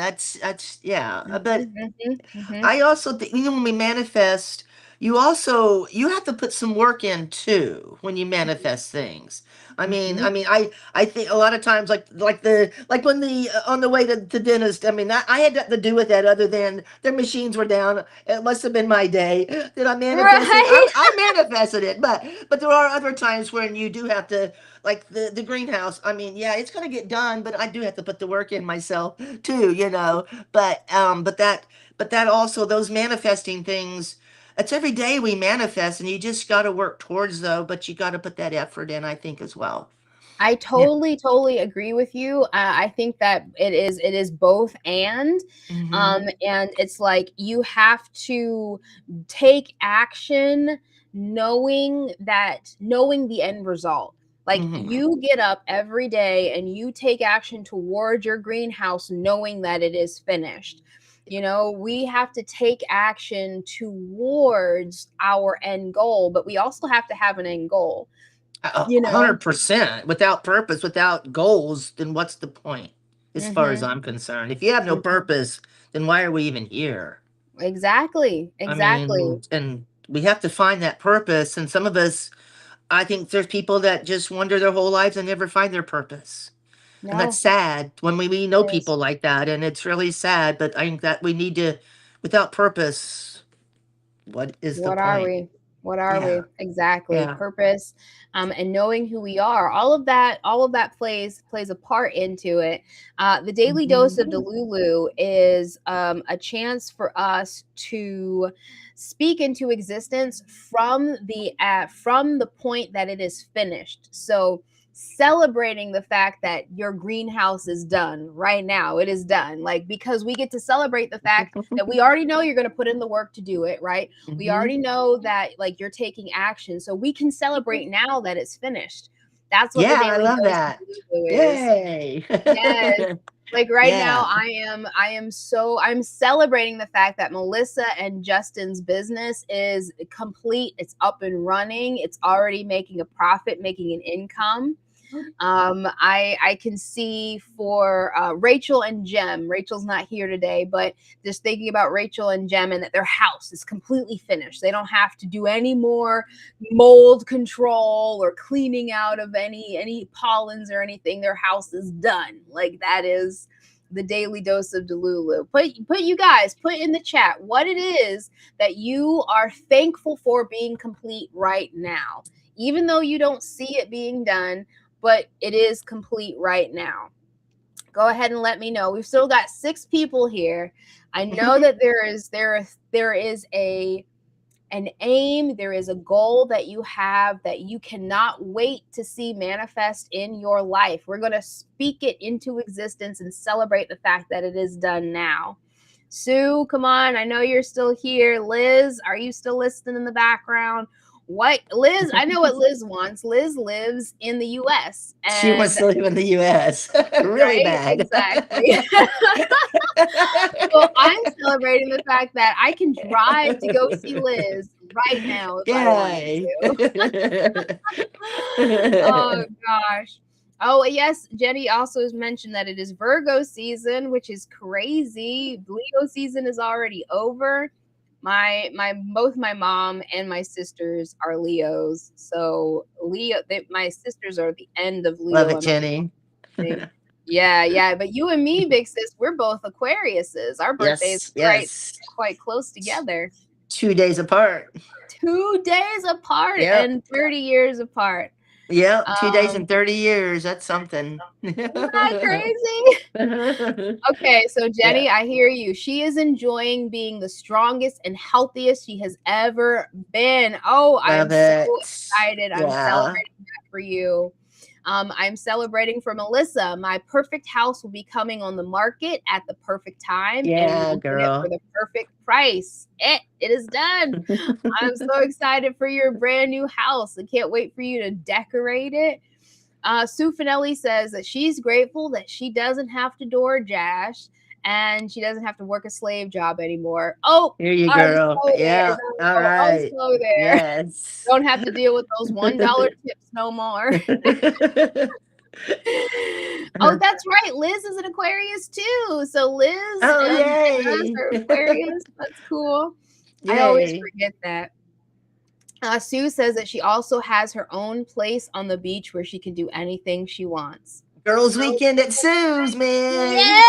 Yeah. But Mhm. I also think, when we manifest, you have to put some work in too when you manifest things. Mhm. I think a lot of times, like when the on the way to dentist. I mean, I had nothing to do with that other than their machines were down. It must have been my day that I manifested. Right. I manifested it, but there are other times when you do have to, like the greenhouse. I mean, yeah, it's gonna get done, but I do have to put the work in myself too. But that also, those manifesting things, it's every day we manifest, and you just got to work towards, though, but you got to put that effort in, I think, as well. I Yeah. totally agree with you. I think that it is both Mm-hmm. and it's like you have to take action knowing the end result. Like Mm-hmm. you get up every day and you take action towards your greenhouse knowing that it is finished. You know, we have to take action towards our end goal, but we also have to have an end goal, you know. 100%. Without purpose, without goals, then what's the point? As far as Mhm. I'm concerned, if you have no Mhm. purpose, then why are we even here? Exactly. I Exactly. mean, and we have to find that purpose. And some of us, I think there's people that just wander their whole lives and never find their purpose. And that's No, sad when we know it is. people like that. And it's really sad. But I think that we need to, without purpose, what is the What are point? we? What are Yeah. we? Exactly. Yeah. Purpose, and knowing who we are. All of that plays a part into it. The daily dose of Mhm. Delulu is a chance for us to speak into existence from the point that it is finished. So celebrating the fact that your greenhouse is done right now. It is done. Like, because we get to celebrate the fact that we already know you're going to put in the work to do it, right? We Mhm. already know that like you're taking action. So we can celebrate now that it's finished. That's what the Yeah, I daily love dose of that. Delulu is. Yay. Yes. Like right now Yeah. I'm celebrating the fact that Melissa and Justin's business is complete. It's up and running. It's already making a profit, making an income. I can see for Rachel and Jem. Rachel's not here today, but just thinking about Rachel and Jem and that their house is completely finished. They don't have to do any more mold control or cleaning out of any pollens or anything. Their house is done. Like that is the daily dose of Delulu. Put in the chat what it is that you are thankful for being complete right now. Even though you don't see it being done, but it is complete right now. Go ahead and let me know. We've still got 6 people here. I know that there is an aim, there is a goal that you have that you cannot wait to see manifest in your life. We're going to speak it into existence and celebrate the fact that it is done now. Sue, come on. I know you're still here. Liz, are you still listening in the background? What Liz, I know what Liz wants. Liz lives in the US She wants and to live in the US really right, bad. exactly. So I'm celebrating the fact that I can drive to go see Liz right now if I wanted Yay. to. Oh gosh. Oh yes, Jenny also has mentioned that it is Virgo season, which is crazy. Leo season is already over. My both my mom and my sisters are Leos. So my sisters are the end of Love Leo it, and Jenny. everything. Yeah, yeah. But you and me, big sis, we're both Aquariuses. Our birthdays Yes, are yes. quite close together. 2 days apart. 2 days apart Yep. and 30 years apart. Yeah, 2 days Um, and 30 years. That's something. isn't that crazy? Okay, so Yeah, Jenny, I hear you. She is enjoying being the strongest and healthiest she has ever been. Oh, I am love so it. excited. I'm Yeah, celebrating that for you. I'm celebrating for Melissa. My perfect house will be coming on the market at the perfect time, and we yeah, will get it for girl. the perfect price. It is done. I'm so excited for your brand new house. I can't wait for you to decorate it. Sue Finelli says that she's grateful that she doesn't have to DoorDash and she doesn't have to work a slave job anymore. Oh, Here you already go. go there. Yeah. All Don't right. go there. Yes. Don't have to deal with those $1 tips no more. Oh, that's right. Liz is an Aquarius too. So Liz Oh, and Jazz yay. are Aquarius. That's cool. I always Yay. forget that. Sue says that she also has her own place on the beach where she can do anything she wants. Girls' weekend at Sue's, man. Yes!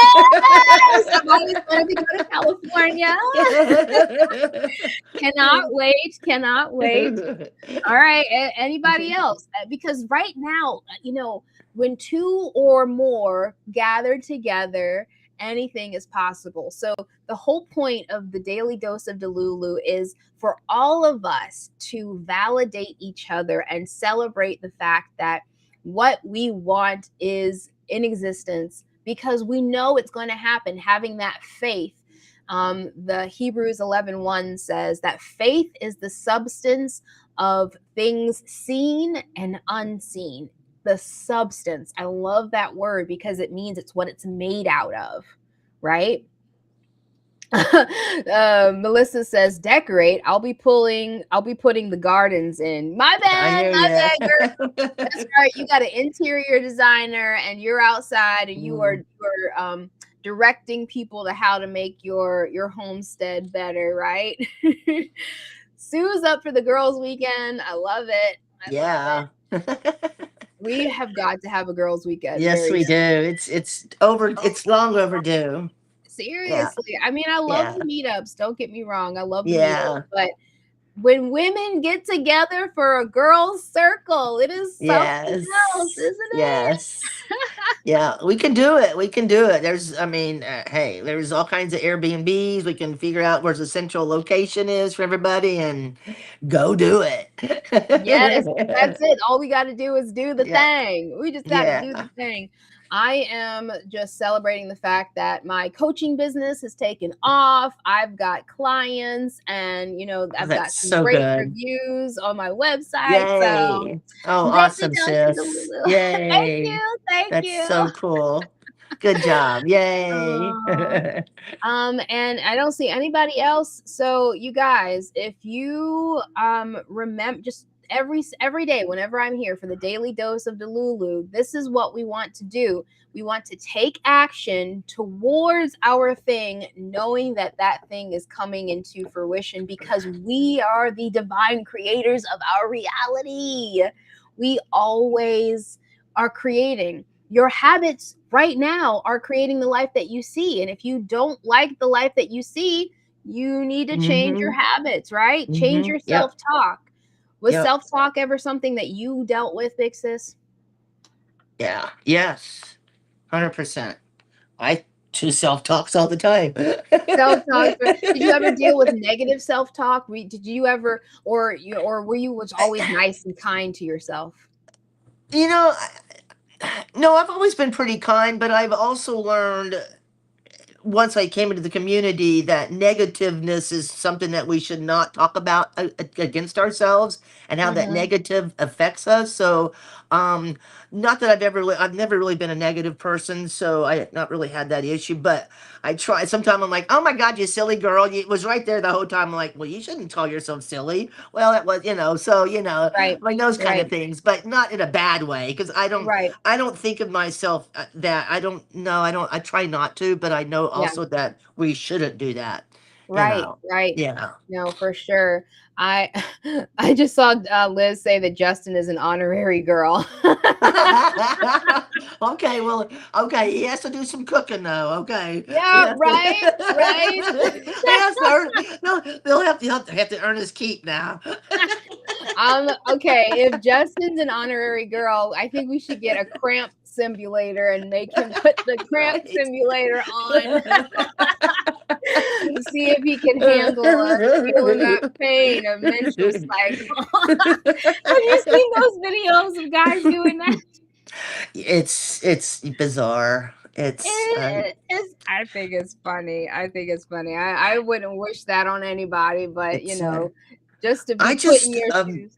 I've always wanted to go to California. Cannot wait. Cannot wait. All right. Anybody else? Because right now, when two or more gather together, anything is possible. So the whole point of the Daily Dose of Delulu is for all of us to validate each other and celebrate the fact that what we want is in existence because we know it's going to happen. Having that faith. The Hebrews 11:1 says that faith is the substance of things seen and unseen. The substance. I love that word because it means it's what it's made out of, right? Melissa says decorate. I'll be putting the gardens in. My I bad, hear my bad, girl. ya. That's right. You got an interior designer and you're outside and you are directing people to how to make your homestead better, right? Sue's up for the girls' weekend. I love it. Yeah. We have got to have a girls' weekend. Yes, Very we do. It's long overdue. Yeah. seriously. I mean, I love Yeah. the meetups. Don't get me wrong. I love the meetups, Yeah. but when women get together for a girls' circle, it is something else, Yes. isn't it? Yes. Yeah, we can do it. We can do it. Hey, there's all kinds of Airbnbs. We can figure out where the central location is for everybody and go do it. Yes, that's it. All we got to do is do the Yeah. thing. We just got to do Yeah. the thing. I am just celebrating the fact that my coaching business has taken off. I've got clients and, I've got That's some so great good. reviews on my website. So, Yay. Oh, daily awesome, dose of sis. Delulu. Thank Yay. you. Thank That's you. so cool. Good job. Yay. Uh, and I don't see anybody else. So you guys, if you remember just every day whenever I'm here for the daily dose of Delulu, this is what we want to do. We want to take action towards our thing, knowing that that thing is coming into fruition because we are the divine creators of our reality. We always are creating. Your habits right now are creating the life that you see. And if you don't like the life that you see, you need to change your Mm-hmm. habits, right? Change Mm-hmm. your Yep. self-talk. Was Yep. self-talk ever something that you dealt with, Big Sis? Yeah. Yes. 100%. I choose self-talks all the time. Self-talk. Did you ever deal with negative self-talk? Did you ever, or were you was always nice and kind to yourself? You know, no, I've always been pretty kind, but I've also learned once I came into the community that negativeness is something that we should not talk about against ourselves and how that Mm-hmm. negative affects us. So, um, not that I've never really been a negative person, so I have not really had that issue. But I try. Sometimes I'm like, oh my God, you silly girl, you it was right there the whole time. I'm like, well, you shouldn't call yourself silly. Well, that was, so Right. like those kind of Right. things, but not in a bad way because Right. I don't think of myself that I don't know. I try not to, but I know Yeah. also that we shouldn't do that. Right. Right. Yeah. No, for sure. I I just saw Liz say that Justin is an honorary girl. Okay. Well, okay. He has to do some cooking though. Okay. He Yeah, has right, right. to, he has to earn, no, they'll have to earn his keep now. Okay, if Justin's an honorary girl, I think we should get a cramp simulator and make him put the cramp Right. simulator on to see if he can handle feeling that pain of menstrual cycle. Have you seen those videos of guys doing that? It's bizarre. I think it's funny. I wouldn't wish that on anybody, but It's, just to be I put just in your shoes.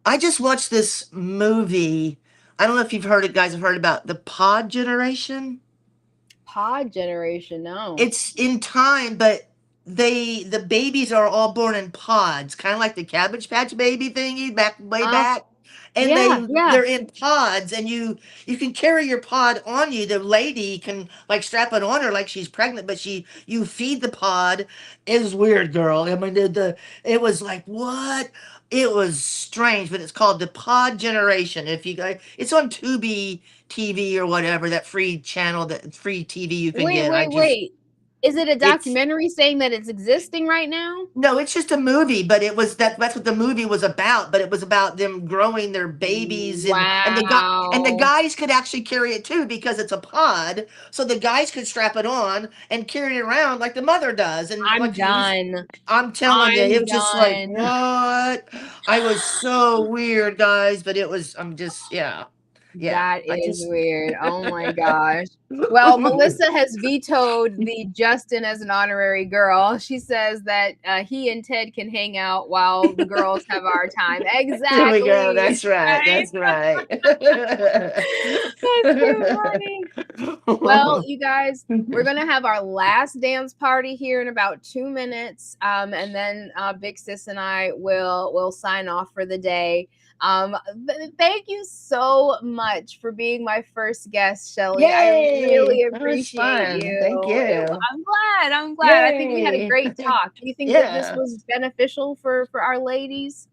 I just watched this movie. I don't know if you've heard it, guys have heard about the pod generation. Pod generation, no. It's in time, but the babies are all born in pods, kind of like the Cabbage Patch Baby thingy way back. And yeah. they're in pods, and you can carry your pod on you. The lady can like strap it on her like she's pregnant, but you feed the pod. It was weird, girl. I mean, it was like what? It was strange, but it's called the Pod Generation. If you guys, it's on Tubi TV or whatever, that free channel, that free TV you can get. Wait. Is it a It's documentary saying that it's existing right now? no, it's just a movie, but it was that's what the movie was about. But it was about them growing their babies, and the Wow. guys could actually carry it too because it's a pod. So the guys could strap it on and carry it around like the mother does. And I'm like done. I'm telling you, I'm it was just like done. what? I was so weird, guys. But it was. I'm just yeah. That is weird. Oh my gosh. Well, Melissa has vetoed the Justin as an honorary girl. She says that he and Ted can hang out while the girls have our time. Exactly. There we go. That's right. That's right. That's too funny. Well, you guys, we're gonna have our last dance party here in about 2 minutes, and then Big Sis and I will sign off for the day. Thank you so much for being my first guest, Shelley. Yay! I really That was appreciate fun. you. Thank you. I'm glad. I think we had a Yay. great talk. Do you think that this Yeah. was beneficial for our ladies?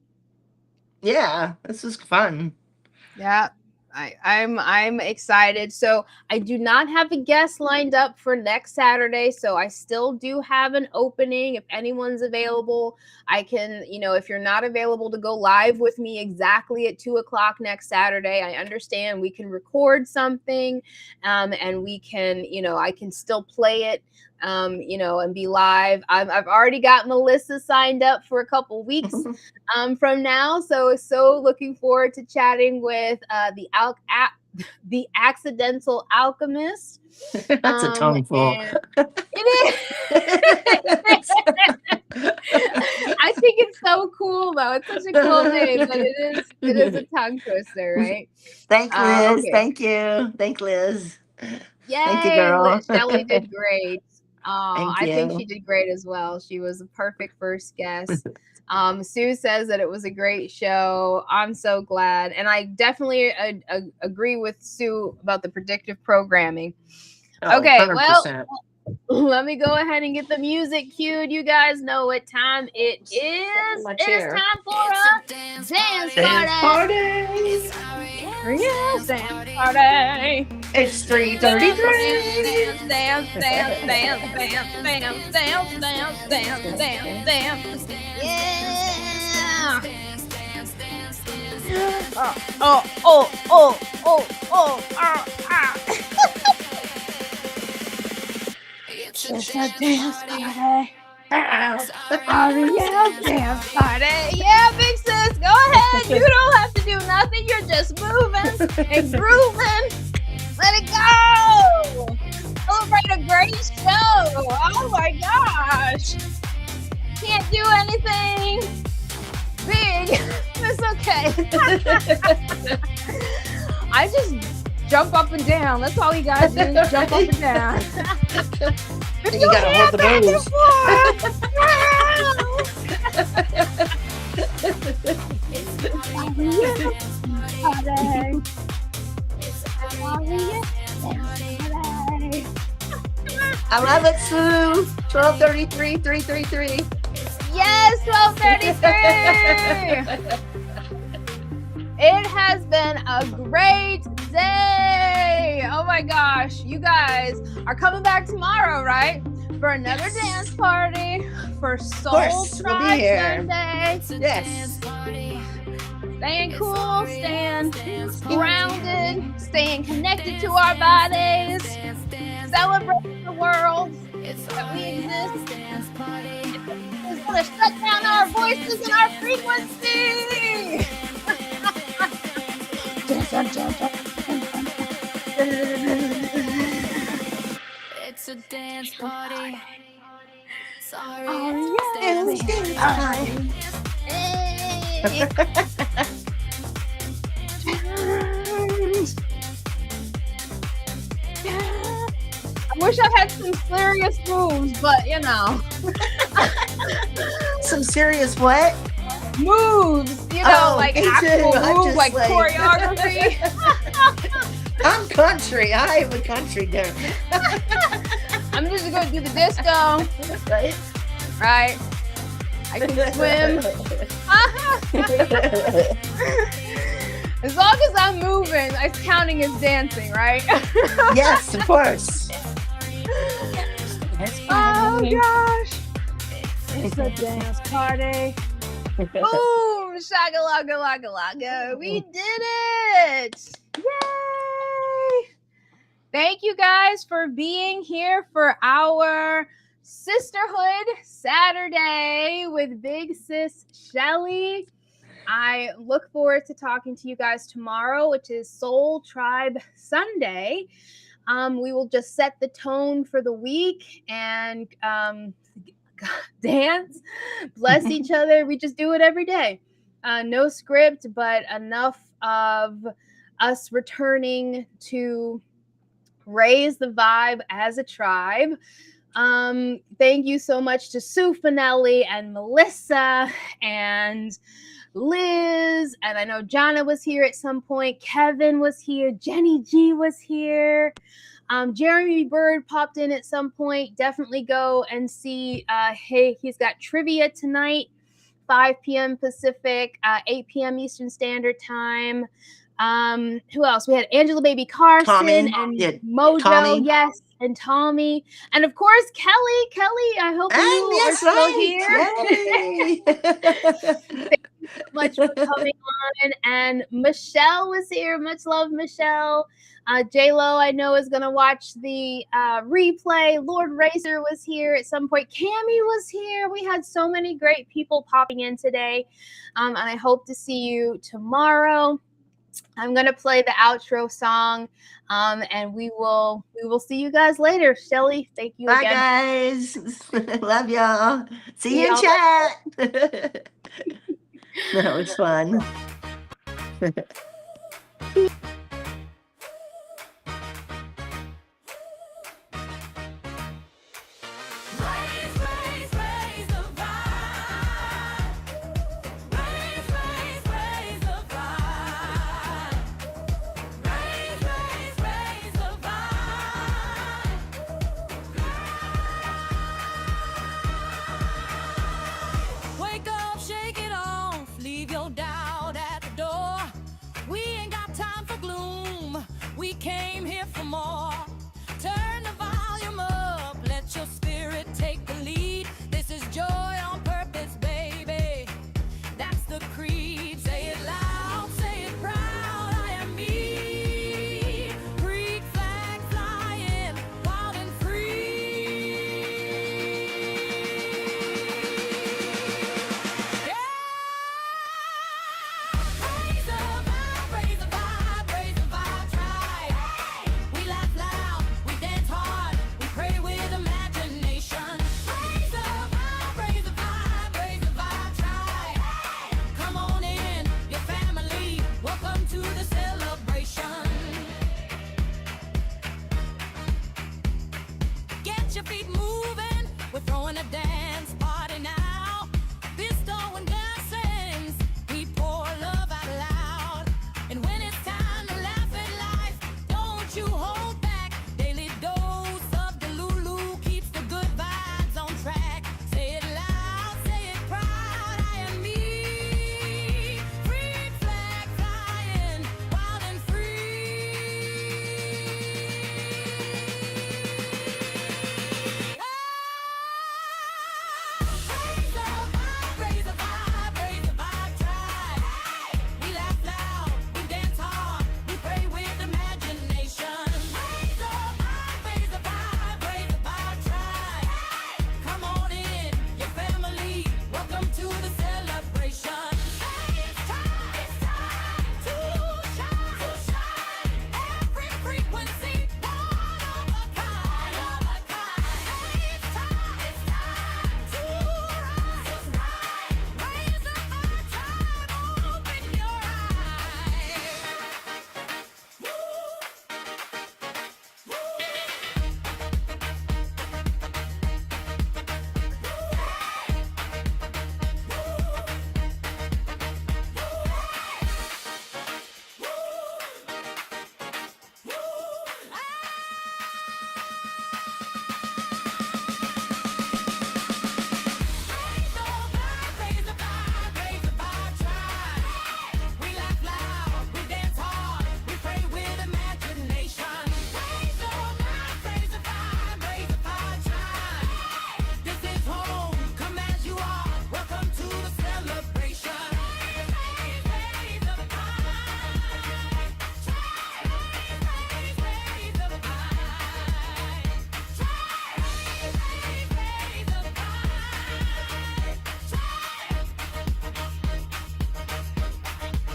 Yeah, this is fun. Yeah. I'm excited. So I do not have a guest lined up for next Saturday. So I still do have an opening. If anyone's available, I can, if you're not available to go live with me exactly at 2:00 next Saturday, I understand we can record something, and we can, I can still play it, and be live. I've already got Melissa signed up for a couple weeks from now. So looking forward to chatting with the Accidental Alchemist. That's a tongue full. It is. I think it's so cool though. It's such a cool name, but it is a tongue twister, right? Thank Liz. Okay. Thank you. Thank Liz. Yay, Thank you, girl. Shelley did great. I Thank think you. she did great as well. She was a perfect first guest. Sue says that it was a great show. I'm so glad. And I definitely agree with Sue about the predictive programming. Oh, Okay, 100%. Let me go ahead and get the music cued. You guys know what time it is. my It is chair. time for a dance party. Yes, dance party. It's 3:33. Dance. Yeah. It's a dance party. Dance party. Yeah, Big Sis, go ahead. You don't have to do nothing. You're just moving and grooving. Let it go. Celebrate a great show. Oh my gosh. Can't do anything big. It's okay. I just jump up and down. That's all you guys do. Jump up and down. And you gotta hold the moves. I love it, Sue. 12:33, 333. Yes, 12:33. It has been a great day. Oh my gosh. You guys are coming back tomorrow, right? For another dance party for Soul course, we'll be Tribe here. Sunday. Yes. staying cool, staying grounded, staying connected to our bodies, celebrating the world that we exist. It's gonna shut down our voices and our frequency. It's a dance party. Sorry, Oh, it's yes. dance party. Hey. I wish I had some serious moves, but you know. Some serious what? Moves, you know, Oh, like me too. actual I'm moves, just like like- choreography. I'm country. I am a country girl. I'm just gonna do the disco, Right? right? I can swim. As long as I'm moving, it's counting as dancing, right? Yes, of course. Oh gosh. It's a dance party. Boom! Shagalaga laga laga. We did it! Yay! Thank you guys for being here for our Sisterhood Saturday with Big Sis Shelley. I look forward to talking to you guys tomorrow, which is Soul Tribe Sunday. We will just set the tone for the week and dance, bless each other. We just do it every day. No script, but enough of us returning to raise the vibe as a tribe. Thank you so much to Sue Finelli and Melissa and Liz, and I know Jonna was here at some point. Kevin was here. Jenny G was here. Jeremy Bird popped in at some point. Definitely go and see. Hey, he's got trivia tonight, 5 p.m. Pacific, 8 p.m. Eastern Standard Time. Who else? We had Angela Baby Carson Tommy, and yeah, Mojo, Tommy. yes, and Tommy, and of course Kelly. Kelly, I hope you are That's still right. here. Yay. Much for coming on, and Michelle was here. Much love, Michelle. J-Lo, I know, is going to watch the replay. Lord Racer was here at some point. Cammie was here. We had so many great people popping in today, and I hope to see you tomorrow. I'm going to play the outro song, and we will see you guys later. Shelley, thank you Bye, again. guys. Love y'all. See See you in y'all chat. That was fun.